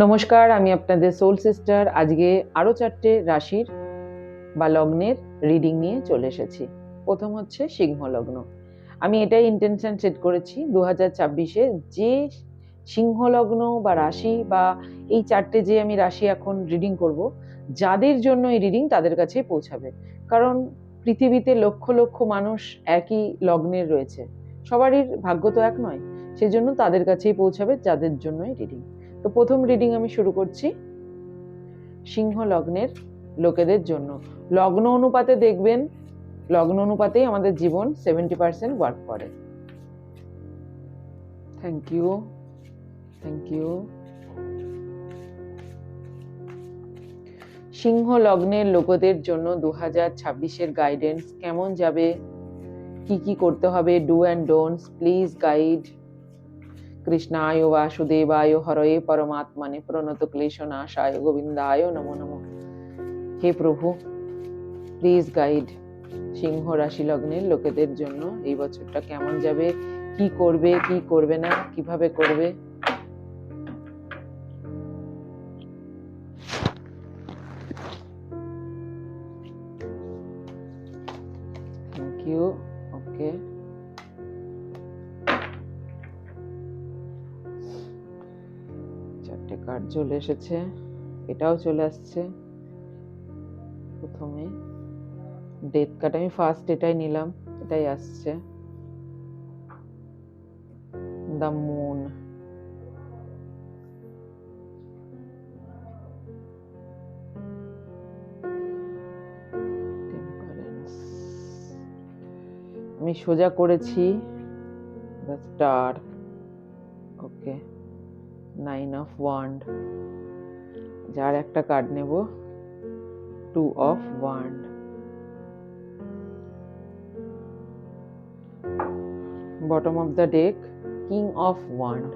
নমস্কার, আমি আপনাদের সোল সিস্টার। আজকে আরো 4টে রাশির বা লগ্নের রিডিং নিয়ে চলে এসেছি। প্রথম হচ্ছে সিংহ লগ্ন। আমি এটাই ইন্টেনশন সেট করেছি 2026-এ যে সিংহ লগ্ন বা রাশি বা এই 4টে যে আমি রাশি এখন রিডিং করব, যাদের জন্য এই রিডিং তাদের কাছেই পৌঁছাবে। কারণ পৃথিবীতে লক্ষ লক্ষ মানুষ একই লগ্নের রয়েছে, সবারই ভাগ্য তো এক নয়, সেজন্য তাদের কাছেই পৌঁছাবে যাদের জন্য এই রিডিং। তো প্রথম রিডিং আমি শুরু করছি সিংহ লগ্নের লোকেদের জন্য। লগ্ন অনুপাতে দেখবেন, লগ্ন অনুপাতেই আমাদের জীবন 70% ওয়ার্ক করে। Thank you, thank you. সিংহ লগ্নের লোকেদের জন্য 2026-এর গাইডেন্স কেমন যাবে, কি কি করতে হবে, do and don'ts, please guide. কৃষ্ণায় বাসুদেবায় হরয়ে পরমাত্মনে প্রণত ক্লেশনাশায় গোবিন্দায় নমো নমঃ। হে প্রভু, প্লিজ গাইড সিংহ রাশি লগ্নের লোকেদের জন্য এই বছরটা কেমন যাবে, কি করবে কি করবে না, কিভাবে করবে। Thank you. ওকে, চারটে কার্ড চলে এসেছে, এটাও চলে আসছে। প্রথমে ডেথ কার্ড, আমি ফার্স্ট এটাই নিলাম, এটাই আসছে। দ্য মুন, টেম্পারেন্স, আমি সোজা করেছি the star. Okay, 9 of wand, যার একটা কার্ড নেব 2 of wand, bottom of the deck king of wand.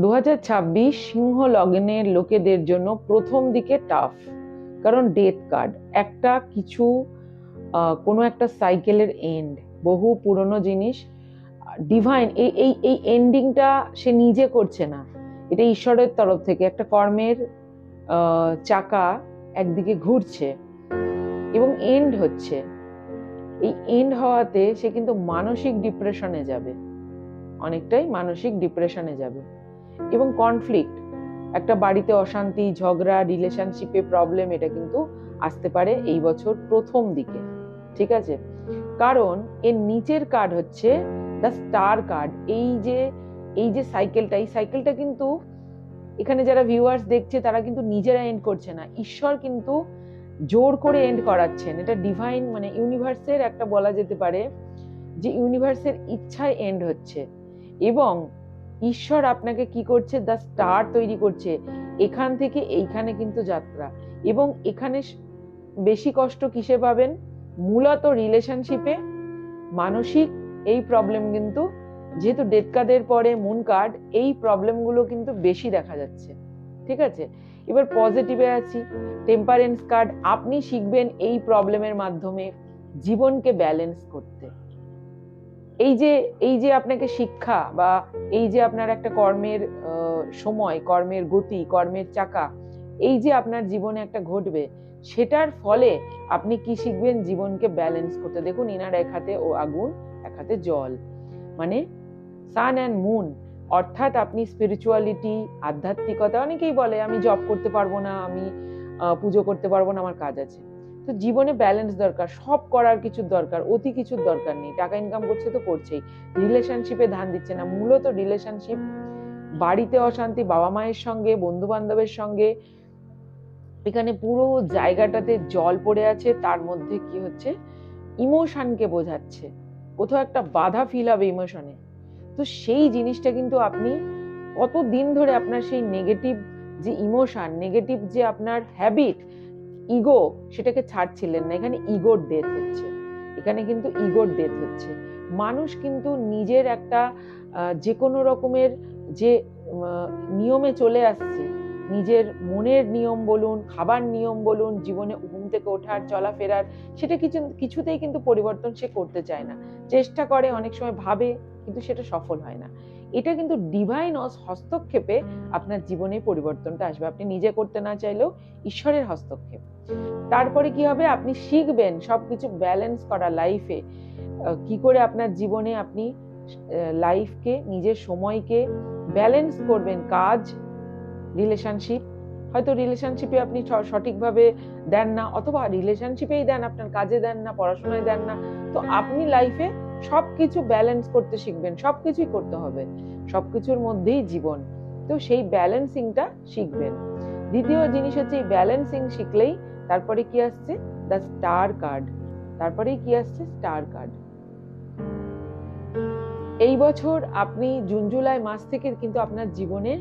2026 সিংহ লগ্নের লোকেদের জন্য প্রথম দিকে টাফ, কারণ ডেথ কার্ড একটা কিছু কোনো একটা সাইকেলের এন্ড, বহু পুরনো জিনিস ডিভাইন এই এই এই এন্ডিংটা সে নিজে করছে না, এটা ঈশ্বরের তরফ থেকে একটা কর্মের চাকা একদিকে ঘুরছে এবং এন্ড হচ্ছে। এই এন্ড হওয়াতে সে কিন্তু মানসিক ডিপ্রেশনে যাবে, অনেকটাই মানসিক ডিপ্রেশনে যাবে। এবং কনফ্লিক্ট, একটা বাড়িতে অশান্তি, ঝগড়া, রিলেশনশিপে প্রবলেম, এটা কিন্তু আসতে পারে এই বছর প্রথম দিকে, ঠিক আছে? কারণ এর নিচের কার্ড হচ্ছে দ্য স্টার কার্ড। এই যে সাইকেলটা, এই সাইকেলটা কিন্তু এখানে যারা ভিউয়ার্স দেখছে তারা কিন্তু নিজেরা এন্ড করছে না, ঈশ্বর কিন্তু জোর করে এন্ড করাচ্ছেন। এটা ডিভাইন, মানে ইউনিভার্সের একটা বলা যেতে পারে যে ইউনিভার্সের ইচ্ছায় এন্ড হচ্ছে। এবং ঈশ্বর আপনাকে কি করছে, দ্য স্টার তৈরি করছে, এখান থেকে এইখানে কিন্তু যাত্রা। এবং এখানে বেশি কষ্ট কিসে পাবেন, মূলত রিলেশনশিপে, মানসিক এই প্রবলেম কিন্তু, যেহেতু ডেথ কার্ডের পরে মুন কার্ড, এই প্রবলেমগুলো কিন্তু বেশি দেখা যাচ্ছে, ঠিক আছে? এবার পজিটিভে আছি, টেম্পারেন্স কার্ড, আপনি শিখবেন এই প্রবলেমের মাধ্যমে জীবনকে ব্যালেন্স করতে। এই যে আপনাকে শিক্ষা বা এই যে আপনার একটা কর্মের সময়, কর্মের গতি, কর্মের চাকা, এই যে আপনার জীবনে একটা ঘটবে, সেটার ফলে আপনি কি শিখবেন, জীবনকে ব্যালেন্স করতে। দেখুন, ইনার এক হাতে ও আগুন, এক হাতে জল, মানে সান অ্যান্ড মুন, অর্থাৎ আপনি স্পিরিচুয়ালিটি, আধ্যাত্মিকতা, অনেকেই বলে আমি জব করতে পারবো না, আমি পুজো করতে পারবো না, আমার কাজ আছে। তো জীবনে ব্যালেন্স দরকার, সব করার কিছুর দরকার, অতি কিছুর দরকার নেই। টাকা ইনকাম করছে তো করছেই, রিলেশনশিপে ধ্যান দিচ্ছে না, মূলত রিলেশনশিপ, বাড়িতে অশান্তি, বাবা মায়ের সঙ্গে, বন্ধু বান্ধবের সঙ্গে, এখানে পুরো জায়গাটাতে জল পড়ে আছে। তার মধ্যে কি হচ্ছে, ইমোশনকে বোঝাচ্ছে, কোথাও একটা বাধা ফিল হবে ইমোশনে। তো সেই জিনিসটা কিন্তু আপনি কতদিন ধরে আপনার সেই নেগেটিভ যে ইমোশন, নেগেটিভ যে আপনার হ্যাবিট, ইগো, সেটাকে ছাড়ছিলেন না। এখানে ইগোর ডেথ হচ্ছে, এখানে কিন্তু ইগোর ডেথ হচ্ছে। মানুষ কিন্তু নিজের একটা যে কোনো রকমের যে নিয়মে চলে আসছে, নিজের মনের নিয়ম বলুন, খাবার নিয়ম বলুন, জীবনে ঘুম থেকে ওঠার, চলাফেরার, সেটা কিছুতেই কিন্তু পরিবর্তন সে করতে চায় না। চেষ্টা করে, অনেক সময় ভাবে, কিন্তু সেটা সফল হয় না। এটা কিন্তু ডিভাইন হস্তক্ষেপে আপনার জীবনে পরিবর্তনটা আসবে, আপনি নিজে করতে না চাইলেও ঈশ্বরের হস্তক্ষেপ। তারপরে কি হবে, আপনি শিখবেন সবকিছু ব্যালেন্স করা লাইফে, কি করে আপনার জীবনে আপনি লাইফকে, নিজের সময়কে ব্যালেন্স করবেন। কাজ, রিলেশনশিপ, হয়তো রিলেশনশিপে আপনি সঠিকভাবে দেন না, অথবা রিলেশনশিপেই দেন, আপনার কাজে দেন না, পড়াশোনায় দেন না। তো আপনি লাইফে সবকিছু ব্যালেন্স করতে শিখবেন, সবকিছুই করতে হবে, সবকিছুর মধ্যেই জীবন। তো সেই ব্যালেন্সিংটা শিখবেন। দ্বিতীয় জিনিস হচ্ছে এই ব্যালেন্সিং শিখলেই তারপরে কি আসছে, দ্য স্টার কার্ড। তারপরেই কি আসছে, স্টার কার্ড। এই বছর আপনি জুন জুলাই মাস থেকে কিন্তু আপনার জীবনে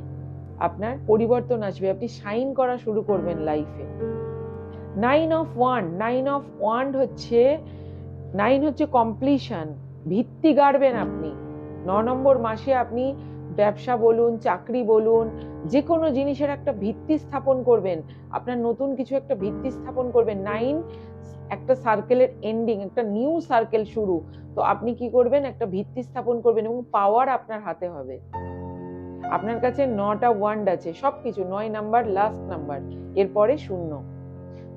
আপনার পরিবর্তন আসবে, আপনি শাইন করা শুরু করবেন লাইফে। 9 অফ ওয়ান্ড হচ্ছে, 9 হচ্ছে কমপ্লিশন, ভিত্তি গাড়বেন আপনি। 9 নম্বর মাসে আপনি ব্যবসা বলুন, চাকরি বলুন, যে কোনো জিনিসের একটা ভিত্তি স্থাপন করবেন, আপনার নতুন কিছু একটা ভিত্তি স্থাপন করবেন। 9 একটা সার্কেলের এন্ডিং, একটা নিউ সার্কেল শুরু। তো আপনি কি করবেন, একটা ভিত্তি স্থাপন করবেন এবং পাওয়ার আপনার হাতে হবে। আপনার কাছে 9টা ওয়ান্ড আছে, সবকিছু 9 নাম্বার লাস্ট নাম্বার, এরপরে 0।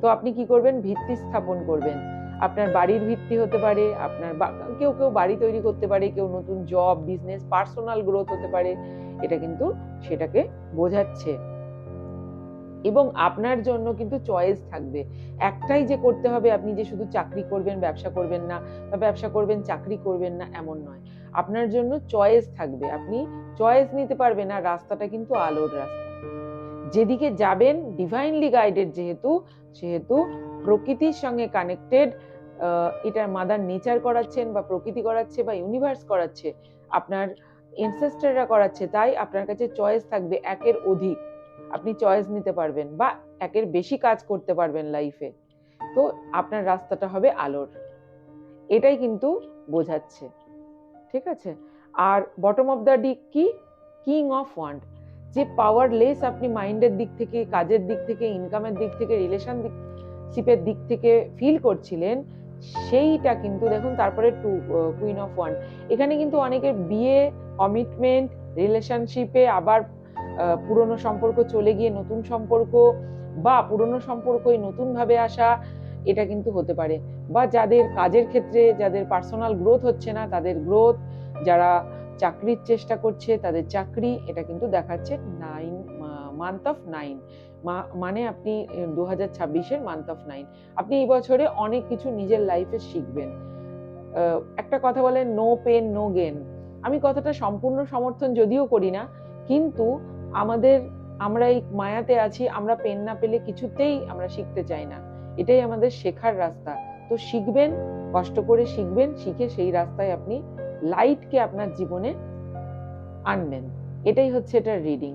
তো আপনি কি করবেন, ভিত্তি স্থাপন করবেন। আপনার বাড়ির ভিত্তি হতে পারে, আপনার কেউ বাড়ি তৈরি করতে পারে, কেউ নতুন জব, বিজনেস, পার্সোনাল গ্রোথ হতে পারে। এটা কিন্তু সেটাকে বোঝাচ্ছে। এবং আপনার জন্য কিন্তু চয়েস থাকবে, একটাই যে করতে হবে, আপনি যে শুধু চাকরি করবেন, ব্যবসা করবেন না, বা ব্যবসা করবেন চাকরি করবেন না, এমন নয়। আপনার জন্য চয়েস থাকবে, আপনি চয়েস নিতে পারবেন। আর রাস্তাটা কিন্তু আলোর রাস্তা, যেদিকে যাবেন ডিভাইনলি গাইডেড, সেহেতু প্রকৃতির সঙ্গে কানেক্টেড, এটা মাদার নেচার করাচ্ছেন, বা প্রকৃতি করাচ্ছে, বা ইউনিভার্স করাচ্ছে, আপনার এনসেস্টররা করাচ্ছে। তাই আপনার কাছে চয়েস থাকবে, একের অধিক আপনি চয়েস নিতে পারবেন, বা একের বেশি কাজ করতে পারবেন লাইফে। তো আপনার রাস্তাটা হবে আলোর, এটাই কিন্তু বোঝাচ্ছে। ঠিক আছে। আর বটম অফ দ্য ডিক কি, কিং অফ ওয়ান্ড। যে পাওয়ারলেস আপনি মাইন্ডের দিক থেকে, কাজের দিক থেকে, ইনকামের দিক থেকে, রিলেশনশিপের দিক থেকে ফিল করছিলেন, সেইটা কিন্তু দেখুন তারপরে কুইন অফ ওয়ান্ড। এখানে কিন্তু অনেকের বিয়ে, কমিটমেন্ট, রিলেশনশিপে আবার পুরনো সম্পর্ক চলে গিয়ে নতুন সম্পর্ক, বা পুরনো সম্পর্কই নতুন ভাবে আসা, এটা কিন্তু হতে পারে। বা যাদের কাজের ক্ষেত্রে, যাদের পার্সোনাল গ্রোথ হচ্ছে না, তাদের গ্রোথ, যারা চাকরির চেষ্টা করছে তাদের চাকরি, এটা কিন্তু দেখাচ্ছে 9 মান্থ অফ 9, মানে আপনি 2026-এর মান্থ অফ 9। আপনি এই বছরে অনেক কিছু নিজের লাইফে শিখবেন। একটা কথা বলে, নো পেন নো গেন। আমি কথাটা সম্পূর্ণ সমর্থন যদিও করি না, কিন্তু আমরা এই মায়াতে আছি, আমরা পেন না পেলে কিছুতেই আমরা শিখতে চাই না। এটাই আমাদের শেখার রাস্তা। তো শিখবেন, কষ্ট করে শিখবেন, শিখে সেই রাস্তায় আপনি লাইটকে আপনার জীবনে আনবেন। এটাই হচ্ছে এটার রিডিং।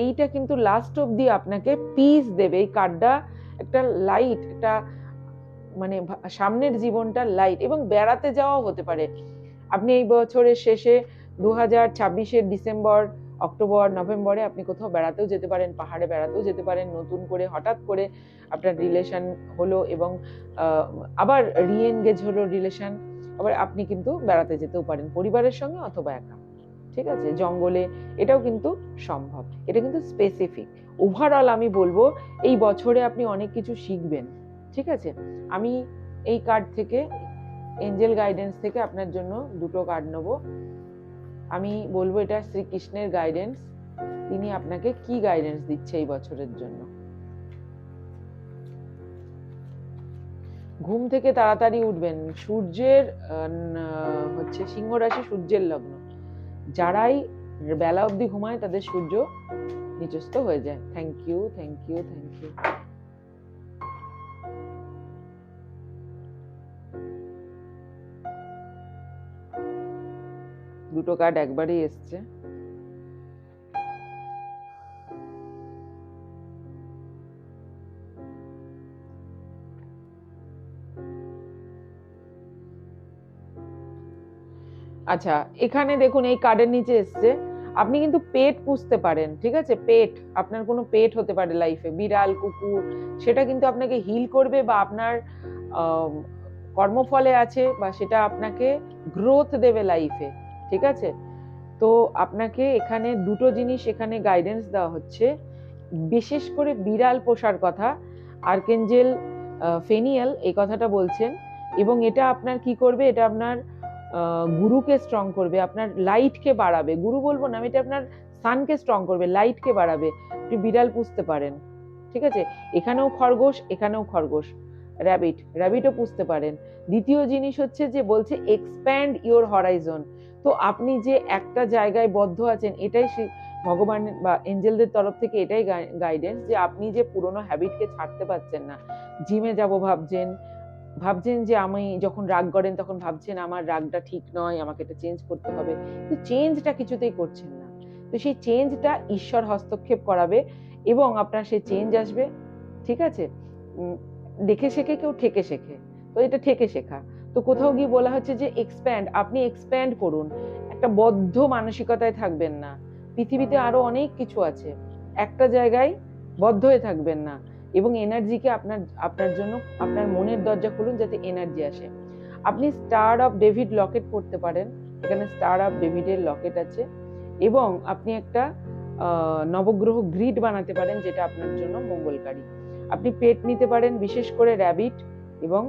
এইটা কিন্তু লাস্ট অব্দি আপনাকে পিস দেবে। এই কার্ডটা একটা লাইট, একটা মানে সামনের জীবনটা লাইট, এবং বেড়াতে যাওয়াও হতে পারে। আপনি এই বছরের শেষে 2026-এর ডিসেম্বর, অক্টোবর, নভেম্বরে আপনি কোথাও বেড়াতেও যেতে পারেন, পাহাড়ে বেড়াতেও যেতে পারেন। নতুন করে হঠাৎ করে আপনার রিলেশন হলো এবং আবার রিএনগেজ হলো রিলেশন, আবার আপনি কিন্তু বেড়াতে যেতেও পারেন, পরিবারের সঙ্গে অথবা একা। ঠিক আছে, জঙ্গলে, এটাও কিন্তু সম্ভব। এটা কিন্তু স্পেসিফিক। ওভারঅল আমি বলবো এই বছরে আপনি অনেক কিছু শিখবেন। ঠিক আছে। আমি এই কার্ড থেকে, এঞ্জেল গাইডেন্স থেকে আপনার জন্য 2টো কার্ড নেব। আমি বলবো এটা শ্রীকৃষ্ণের গাইডেন্স, তিনি আপনাকে কি গাইডেন্স দিচ্ছে এই বছরের জন্য। ঘুম থেকে তাড়াতাড়ি উঠবেন। সূর্যের হচ্ছে সিংহ রাশি, সূর্যের লগ্ন। যারাই বেলা অবধি ঘুমায় তাদের সূর্য নিচস্থ হয়ে যায়। Thank you, thank you, thank you. দুটো কার্ড একবারই এসছে। আচ্ছা, এখানে দেখুন এই কার্ডের নিচে এসছে আপনি কিন্তু পেট পুষতে পারেন। ঠিক আছে, পেট, আপনার কোনো পেট হতে পারে লাইফে, বিড়াল, কুকুর, সেটা কিন্তু আপনাকে হিল করবে, বা আপনার কর্মফলে আছে, বা সেটা আপনাকে গ্রোথ দেবে লাইফে। ঠিক আছে? তো আপনাকে এখানে দুটো জিনিস এখানে গাইডেন্স দেওয়া হচ্ছে, বিশেষ করে বিড়াল পোষার কথা। আর্কেঞ্জেল ফেনিয়াল এই কথাটা বলছেন, এবং এটা আপনার কি করবে, এটা আপনার গুরুকে স্ট্রং করবে, আপনার লাইটকে বাড়াবে। গুরু বলবো না, এটা আপনার সানকে স্ট্রং করবে, লাইটকে বাড়াবে। আপনি বিড়াল পুষতে পারেন, ঠিক আছে? এখানেও খরগোশ, এখানেও খরগোশ, র্যাবিটও পুষতে পারেন। দ্বিতীয় জিনিস হচ্ছে যে বলছে এক্সপ্যান্ড ইওর হরাইজন। তো আপনি যে একটা জায়গায় বদ্ধ আছেন, এটাই ভগবান বা এঞ্জেলদের তরফ থেকে এটাই গাইডেন্স, যে আপনি যে পুরোনো হ্যাবিটকে ছাড়তে পারছেন না। জিমে যাব ভাবছেন যে আমি যখন রাগ করেন তখন ভাবছেন আমার রাগটা ঠিক নয়, আমাকে এটা চেঞ্জ করতে হবে, কিন্তু চেঞ্জটা কিছুতেই করছেন না। তো সেই চেঞ্জটা ঈশ্বর হস্তক্ষেপ করাবে এবং আপনার সেই চেঞ্জ আসবে, ঠিক আছে? দেখে শেখে কেউ, ঠেকে শেখে, তো এটা ঠেকে শেখা। তো কোথাও গিয়ে বলা হচ্ছে যে এক্সপ্যান্ড, আপনি এক্সপ্যান্ড করুন, একটা বদ্ধ মানসিকতায় থাকবেন না। পৃথিবীতে আরো অনেক কিছু আছে, একটা জায়গায় বদ্ধ হয়ে থাকবেন না, এবং এনার্জিকে আপনার জন্য আপনার মনের দরজা খুলুন যাতে এনার্জি আসে। আপনি স্টার অফ ডেভিড লকেট পড়তে পারেন, এখানে স্টার অফ ডেভিডের লকেট আছে, এবং আপনি একটা নবগ্রহ গ্রিড বানাতে পারেন যেটা আপনার জন্য মঙ্গলকারী। আপনি পেট নিতে পারেন, বিশেষ করে র্যাবিট, এবং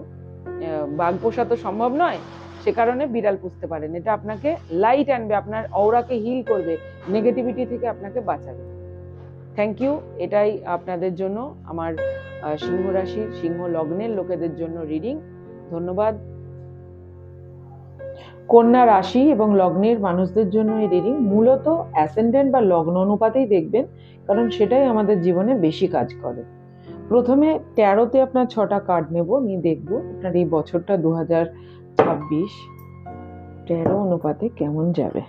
বাঘ পোষা তো সম্ভব নয়, সে কারণে বিড়াল পুষতে পারেন। এটা আপনাকে লাইট আনবে, আপনার অরাকে হিল করবে, নেগেটিভিটি থেকে আপনাকে বাঁচাবে। Thank you. এটাই আপনাদের জন্য আমার সিংহ রাশির, সিংহ লগ্নের লোকেদের জন্য রিডিং। ধন্যবাদ। কন্যা রাশি এবং লগ্নের মানুষদের জন্য এই রিডিং মূলত অ্যাসেন্ডেন্ট বা লগ্ন অনুপাতেই দেখবেন, কারণ সেটাই আমাদের জীবনে বেশি কাজ করে। প্রথমে 13তে আপনার 6টা কার্ড নেব, নিয়ে দেখবো আপনার এই বছরটা 2026 13 অনুপাতে কেমন যাবে।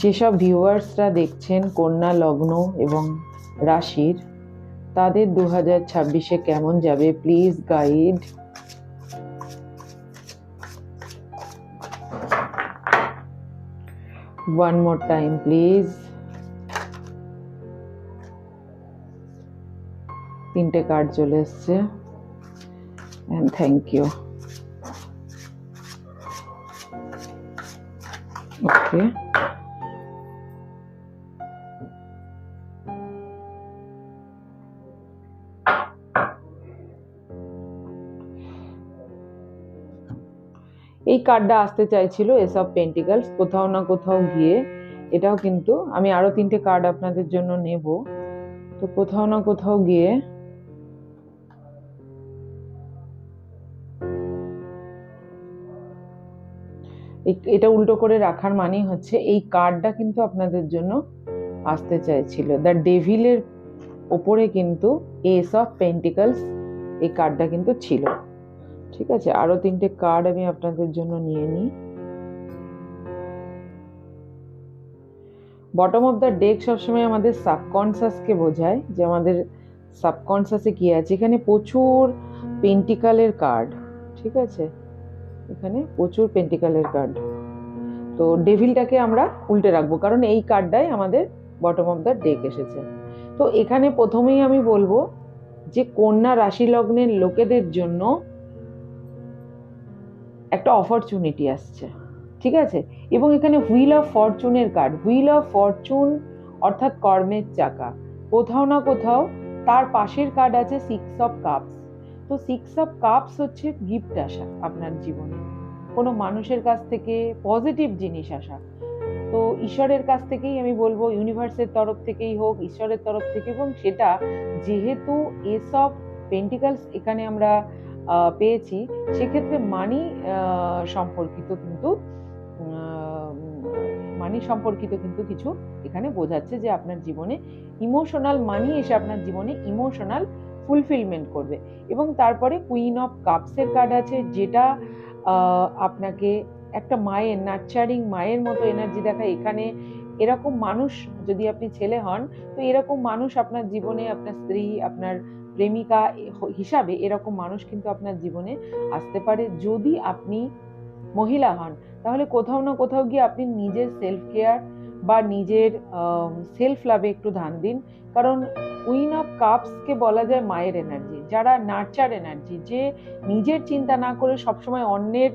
যেসব ভিউয়ার্সরা দেখছেন কন্যা লগ্ন এবং রাশির, তাদের 2026-এ কেমন যাবে please guide. One more time please. 3টে কার্ড চলে এসছে, এন্ড থ্যাংক ইউ। ওকে, এই কার্ডটা আসতে চাইছিল এস অফ পেন্টিকলস, কোথাও না কোথাও গিয়ে এটাও কিন্তু আমি আরো 3টে কার্ড আপনাদের জন্য নেব, তো কোথাও না কোথাও গিয়ে এটা উল্টো করে রাখার মানেই হচ্ছে এই কার্ডটা কিন্তু আপনাদের জন্য আসতে চাইছিল। দ্য ডেভিলের ওপরে কিন্তু এস অফ পেন্টিকলস এই কার্ডটা কিন্তু ছিল, ঠিক আছে? আরো 3টে কার্ড আমি আপনাদের জন্য নিয়ে নিই। বটম অফ দ্য ডেক সবসময় আমাদের সাবকনসিয়াসকে বোঝায়, যে আমাদের সাবকনসিয়াসে কি আছে। এখানে প্রচুর পেন্টিকালের কার্ড, ঠিক আছে? এখানে প্রচুর পেন্টিকালের কার্ড। তো ডেভিলটাকে আমরা উল্টে রাখবো, কারণ এই কার্ডটাই আমাদের বটম অফ দ্য ডেক এসেছে। তো এখানে প্রথমেই আমি বলবো যে কন্যা রাশি লগ্নের লোকেদের জন্য একটা অপরচুনিটি আসছে, ঠিক আছে? এবং এখানে হুইল অফ ফরচুনের কার্ড, হুইল অফ ফরচুন অর্থাৎ কর্মের চাকা। কোথাও না কোথাও তার পাশের কার্ড আছে 6 অফ কাপস। তো 6 অফ কাপস হচ্ছে গিফট আসা আপনার জীবনে, কোনো মানুষের কাছ থেকে পজিটিভ জিনিস আসা। তো ঈশ্বরের কাছ থেকেই আমি বলবো, ইউনিভার্সের তরফ থেকেই হোক, ঈশ্বরের তরফ থেকে, এবং সেটা যেহেতু এস অফ পেন্টিকলস এখানে আমরা পেয়েছি, সেক্ষেত্রে মানি সম্পর্কিত কিন্তু কিছু এখানে বোঝাচ্ছে, যে আপনার জীবনে ইমোশনাল মানি এসে আপনার জীবনে ইমোশনাল ফুলফিলমেন্ট করবে। এবং তারপরে কুইন অফ কাপসের কার্ড আছে, যেটা আপনাকে একটা মায়ের, নার্চারিং মায়ের মতো এনার্জি দেখায়। এখানে এরকম মানুষ, যদি আপনি ছেলে হন, তো এরকম মানুষ আপনার জীবনে, আপনার স্ত্রী, আপনার প্রেমিকা হিসাবে এরকম মানুষ কিন্তু আপনার জীবনে আসতে পারে। যদি আপনি মহিলা হন, তাহলে কোথাও না কোথাও গিয়ে আপনি নিজের সেলফ কেয়ার বা নিজের সেলফ লাভে একটু ধ্যান দিন। কারণ কুইন অফ কাপসকে বলা যায় মায়ের এনার্জি, যারা নার্চার এনার্জি, যে নিজের চিন্তা না করে সবসময় অন্যের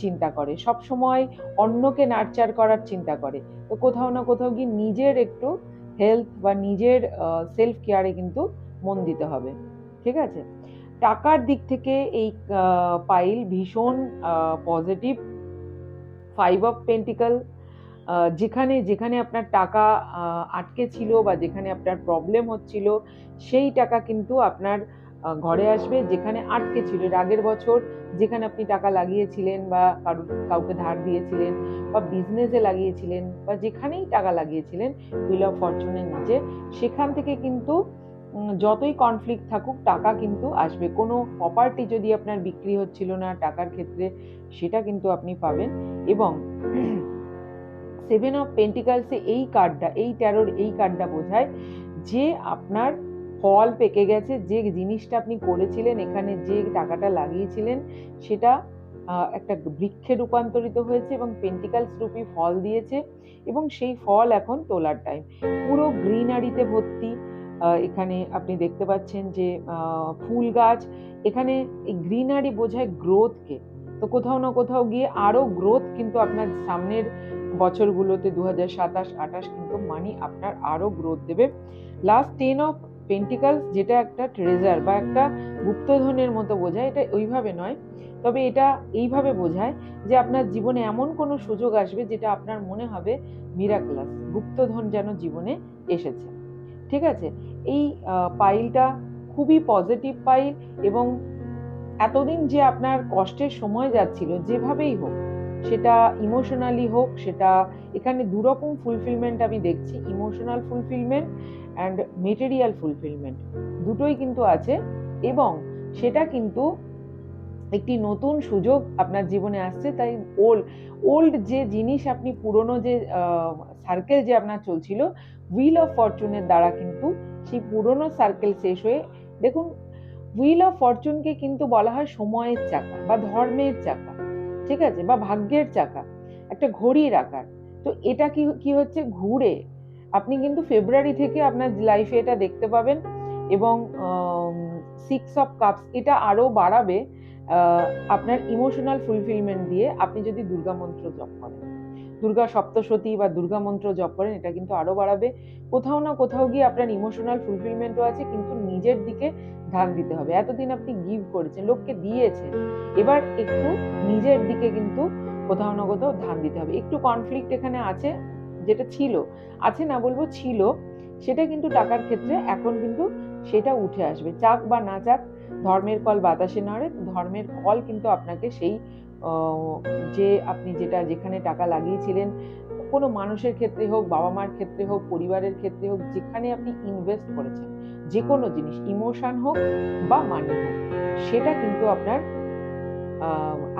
চিন্তা করে, সবসময় অন্যকে নার্চার করার চিন্তা করে। তো কোথাও না কোথাও গিয়ে নিজের একটু হেলথ বা নিজের সেলফ কেয়ারে কিন্তু মন দিতে হবে। ঠিক আছে? টাকার দিক থেকে এই পাইল ভীষণ পজিটিভ। 5 অফ পেন্টিকল, যেখানে যেখানে আপনার টাকা আটকে ছিল বা যেখানে আপনার প্রবলেম হচ্ছিল, সেই টাকা কিন্তু আপনার ঘরে আসবে। যেখানে আটকে ছিল এর আগের বছর, যেখানে আপনি টাকা লাগিয়েছিলেন বা কাউকে ধার দিয়েছিলেন বা বিজনেসে লাগিয়েছিলেন বা যেখানেই টাকা লাগিয়েছিলেন হুইল অফ ফরচুনের নিচে, সেখান থেকে কিন্তু যতই কনফ্লিক্ট থাকুক টাকা কিন্তু আসবে। কোনো প্রপার্টি যদি আপনার বিক্রি হচ্ছিল না টাকার ক্ষেত্রে, সেটা কিন্তু আপনি পাবেন। এবং 7 অফ পেন্টিকালসে এই কার্ডটা, এই ট্যারোর এই কার্ডটা বোঝায় যে আপনার ফল পেকে গেছে। যে জিনিসটা আপনি করেছিলেন, এখানে যে টাকাটা লাগিয়েছিলেন, সেটা একটা বৃক্ষে রূপান্তরিত হয়েছে এবং পেন্টিকালস রূপী ফল দিয়েছে এবং সেই ফল এখন তোলার টাইম। পুরো গ্রিনারিতে ভর্তি। এখানে আপনি দেখতে পাচ্ছেন যে ফুল গাছ, এখানে এই গ্রিনারি বোঝায় গ্রোথকে। তো কোথাও না কোথাও গিয়ে আরো গ্রোথ কিন্তু আপনার সামনের বছরগুলোতে 2027-28 কিন্তু মানি আপনার আরো গ্রোথ দেবে। লাস্ট 10 অফ পেন্টিকালস, যেটা একটা ট্রেজার বা একটা গুপ্তধনের মতো বোঝায়, এটা ওইভাবে নয়, তবে এটা এইভাবে বোঝায় যে আপনার জীবনে এমন কোনো সুযোগ আসবে যেটা আপনার মনে হবে মিরাক্লাস, গুপ্তধন যেন জীবনে এসেছে। ঠিক আছে? এই পাইলটা খুবই পজিটিভ পাইল এবং এতদিন যে আপনার কষ্টের সময় যাচ্ছিল যেভাবেই হোক, সেটা ইমোশনালি হোক, সেটা এখানে দুরকম ফুলফিলমেন্ট আমি দেখছি, emotional fulfilment and material fulfilment, দুটোই কিন্তু আছে। এবং সেটা কিন্তু একটি নতুন সুযোগ আপনার জীবনে আসছে। তাই ওল্ড যে জিনিস, আপনি পুরনো যে সার্কেল যে আপনার চলছিল, হুইল অফ ফরচুনের দ্বারা কিন্তু সেই পুরনো সার্কেল শেষ হয়ে, দেখুন হুইল অফ ফরচুনকে কিন্তু বলা হয় সময়ের চাকা বা ধর্মের চাকা, ঠিক আছে, বা ভাগ্যের চাকা, একটা ঘড়ির আকার। তো এটা কি কি হচ্ছে, ঘুরে আপনি কিন্তু ফেব্রুয়ারি থেকে আপনার লাইফে এটা দেখতে পাবেন। এবং 6 অফ কাপস এটা আরো বাড়াবে আপনার ইমোশনাল ফুলফিলমেন্ট দিয়ে। আপনি যদি দুর্গা মন্ত্র জপ করেন, দুর্গা সপ্তশতী বা দুর্গা মন্ত্র জপ করেন, এটা কিন্তু আরো বাড়াবে। কোথাও না কোথাও গিয়ে আপনার ইমোশনাল ফুলফিলমেন্টও আছে, কিন্তু নিজের দিকে ধ্যান দিতে হবে। এতদিন আপনি গিভ করেছেন, লোককে দিয়েছেন, এবার একটু নিজের দিকে কিন্তু কোথাও না কোথাও ধ্যান দিতে হবে। একটু কনফ্লিক্ট এখানে আছে, যেটা ছিল, আছে না বলবো ছিল, সেটা কিন্তু টাকার ক্ষেত্রে এখন কিন্তু সেটা উঠে আসবে। চাক বা না চাক, ধর্মের কল বাতাসে নড়ে। ধর্মের কল কিন্তু আপনাকে সেই যে আপনি যেটা যেখানে টাকা লাগিয়েছিলেন, কোনো মানুষের ক্ষেত্রে হোক, বাবা মার ক্ষেত্রে হোক, পরিবারের ক্ষেত্রে হোক, যেখানে আপনি ইনভেস্ট করেছেন যে কোনো জিনিস, ইমোশন হোক বা মানি হোক, সেটা কিন্তু আপনার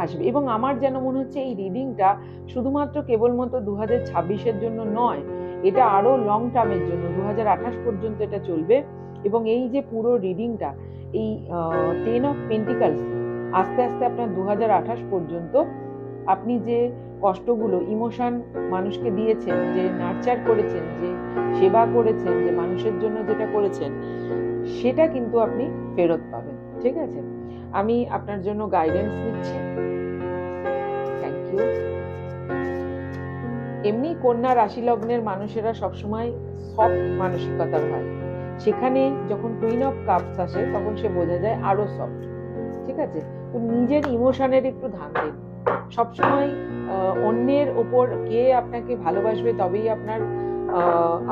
আসবে। এবং আমার যেন মনে হচ্ছে এই রিডিংটা শুধুমাত্র কেবলমাত্র 2026-এর জন্য নয়, এটা আরো লং টার্মের জন্য, 2028 পর্যন্ত এটা চলবে। এবং এই যে পুরো রিডিংটা, এই 10 অফ পেন্টিকালস আস্তে আস্তে আপনার 2028 পর্যন্ত আপনি যে কষ্টগুলো, ইমোশন মানুষকে দিয়েছেন, যে নার্চার করেছেন, যে সেবা করেছেন, যে মানুষের জন্য যেটা করেছেন, সেটা কিন্তু আপনি ফেরত পাবেন। ঠিক আছে? আমি আপনার জন্য গাইডেন্স নিচ্ছি। Thank you. এমনি কন্যা রাশি লগ্নের মানুষেরা সবসময় সফট মানসিকতার হয়, সেখানে যখন কুইন অফ কাপস আসে তখন সে বোঝা যায় আরো সফট। ঠিক আছে? তো নিজের ইমোশনের একটু ধ্যান দিন। সবসময় অন্যের ওপর কে আপনাকে ভালোবাসবে তবেই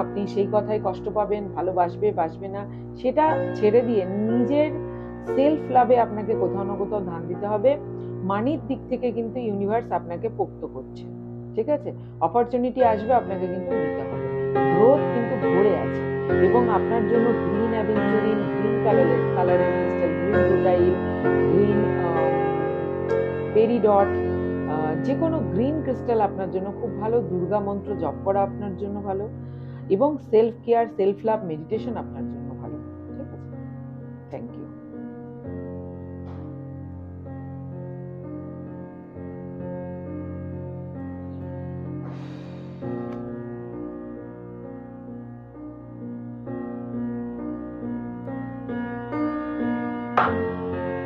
আপনি সেই কথায় কষ্ট পাবেন, ভালোবাসবে বাসবে না, সেটা ছেড়ে দিয়ে নিজের সেলফ লাভে আপনাকে কোথাও না কোথাও ধ্যান দিতে হবে। মানির দিক থেকে কিন্তু ইউনিভার্স আপনাকে পোক্ত করছে। ঠিক আছে? অপরচুনিটি আসবে, আপনাকে কিন্তু নিতে হবে। গ্রোথ কিন্তু ভরে আছে। এবং আপনার জন্য গ্রিন অ্যাভেঞ্চুরিন, গ্রিন কালারের crystal, green rutile, green peridot, যে কোনো গ্রিন ক্রিস্টাল আপনার জন্য খুব ভালো। দুর্গা মন্ত্র জপ করা আপনার জন্য ভালো, এবং self care, self love, meditation আপনার জন্য ভালো। ঠিক আছে? Thank you.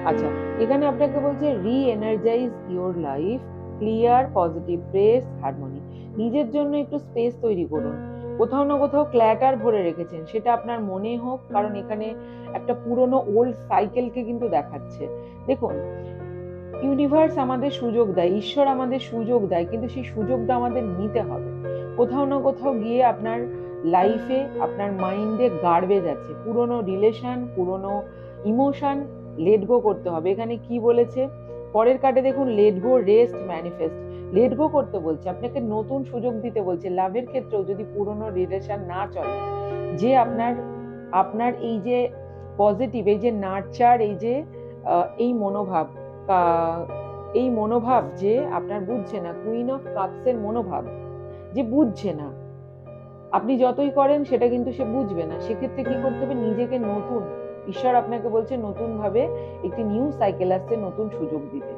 আচ্ছা, এখানে আপনাকে বলছে re-energise your life, clear, positive, peace, harmony. নিজের জন্য একটু স্পেস তৈরি করুন। কোথাও না কোথাও ক্ল্যাটার ভরে রেখেছেন, সেটা আপনার মনে হোক, কারণ এখানে একটা পুরনো ওল্ড সাইকেলকে কিন্তু দেখাচ্ছে। দেখুন, ইউনিভার্স আমাদের সুযোগ দেয়, ঈশ্বর আমাদের সুযোগ দেয়, কিন্তু সেই সুযোগটা আমাদের নিতে হবে। কোথাও না কোথাও গিয়ে আপনার লাইফে, আপনার মাইন্ডে গার্বেজ আছে, পুরনো রিলেশন, পুরনো ইমোশন লেট গো করতে হবে। এখানে কি বলেছে পরের কার্ডে দেখুন, let go, rest, manifest. Let go করতে বলছে, আপনাকে নতুন সুযোগ দিতে বলছে। লাভের ক্ষেত্রেও যদি পুরনো রিলেশন না চলে, যে আপনার আপনার এই যে পজিটিভ, এই যে নার্চার, এই যে এই মনোভাব, এই মনোভাব যে আপনার বুঝছে না, কুইন অফ কাপস এর মনোভাব যে বুঝছে না, আপনি যতই করেন সেটা কিন্তু সে বুঝবে না। সেক্ষেত্রে কি করতে হবে, নিজেকে নতুন, ঈশ্বর আপনাকে বলছে নতুন ভাবে একটি নিউ সাইকেল আসছে, নতুন সুযোগ দিতে।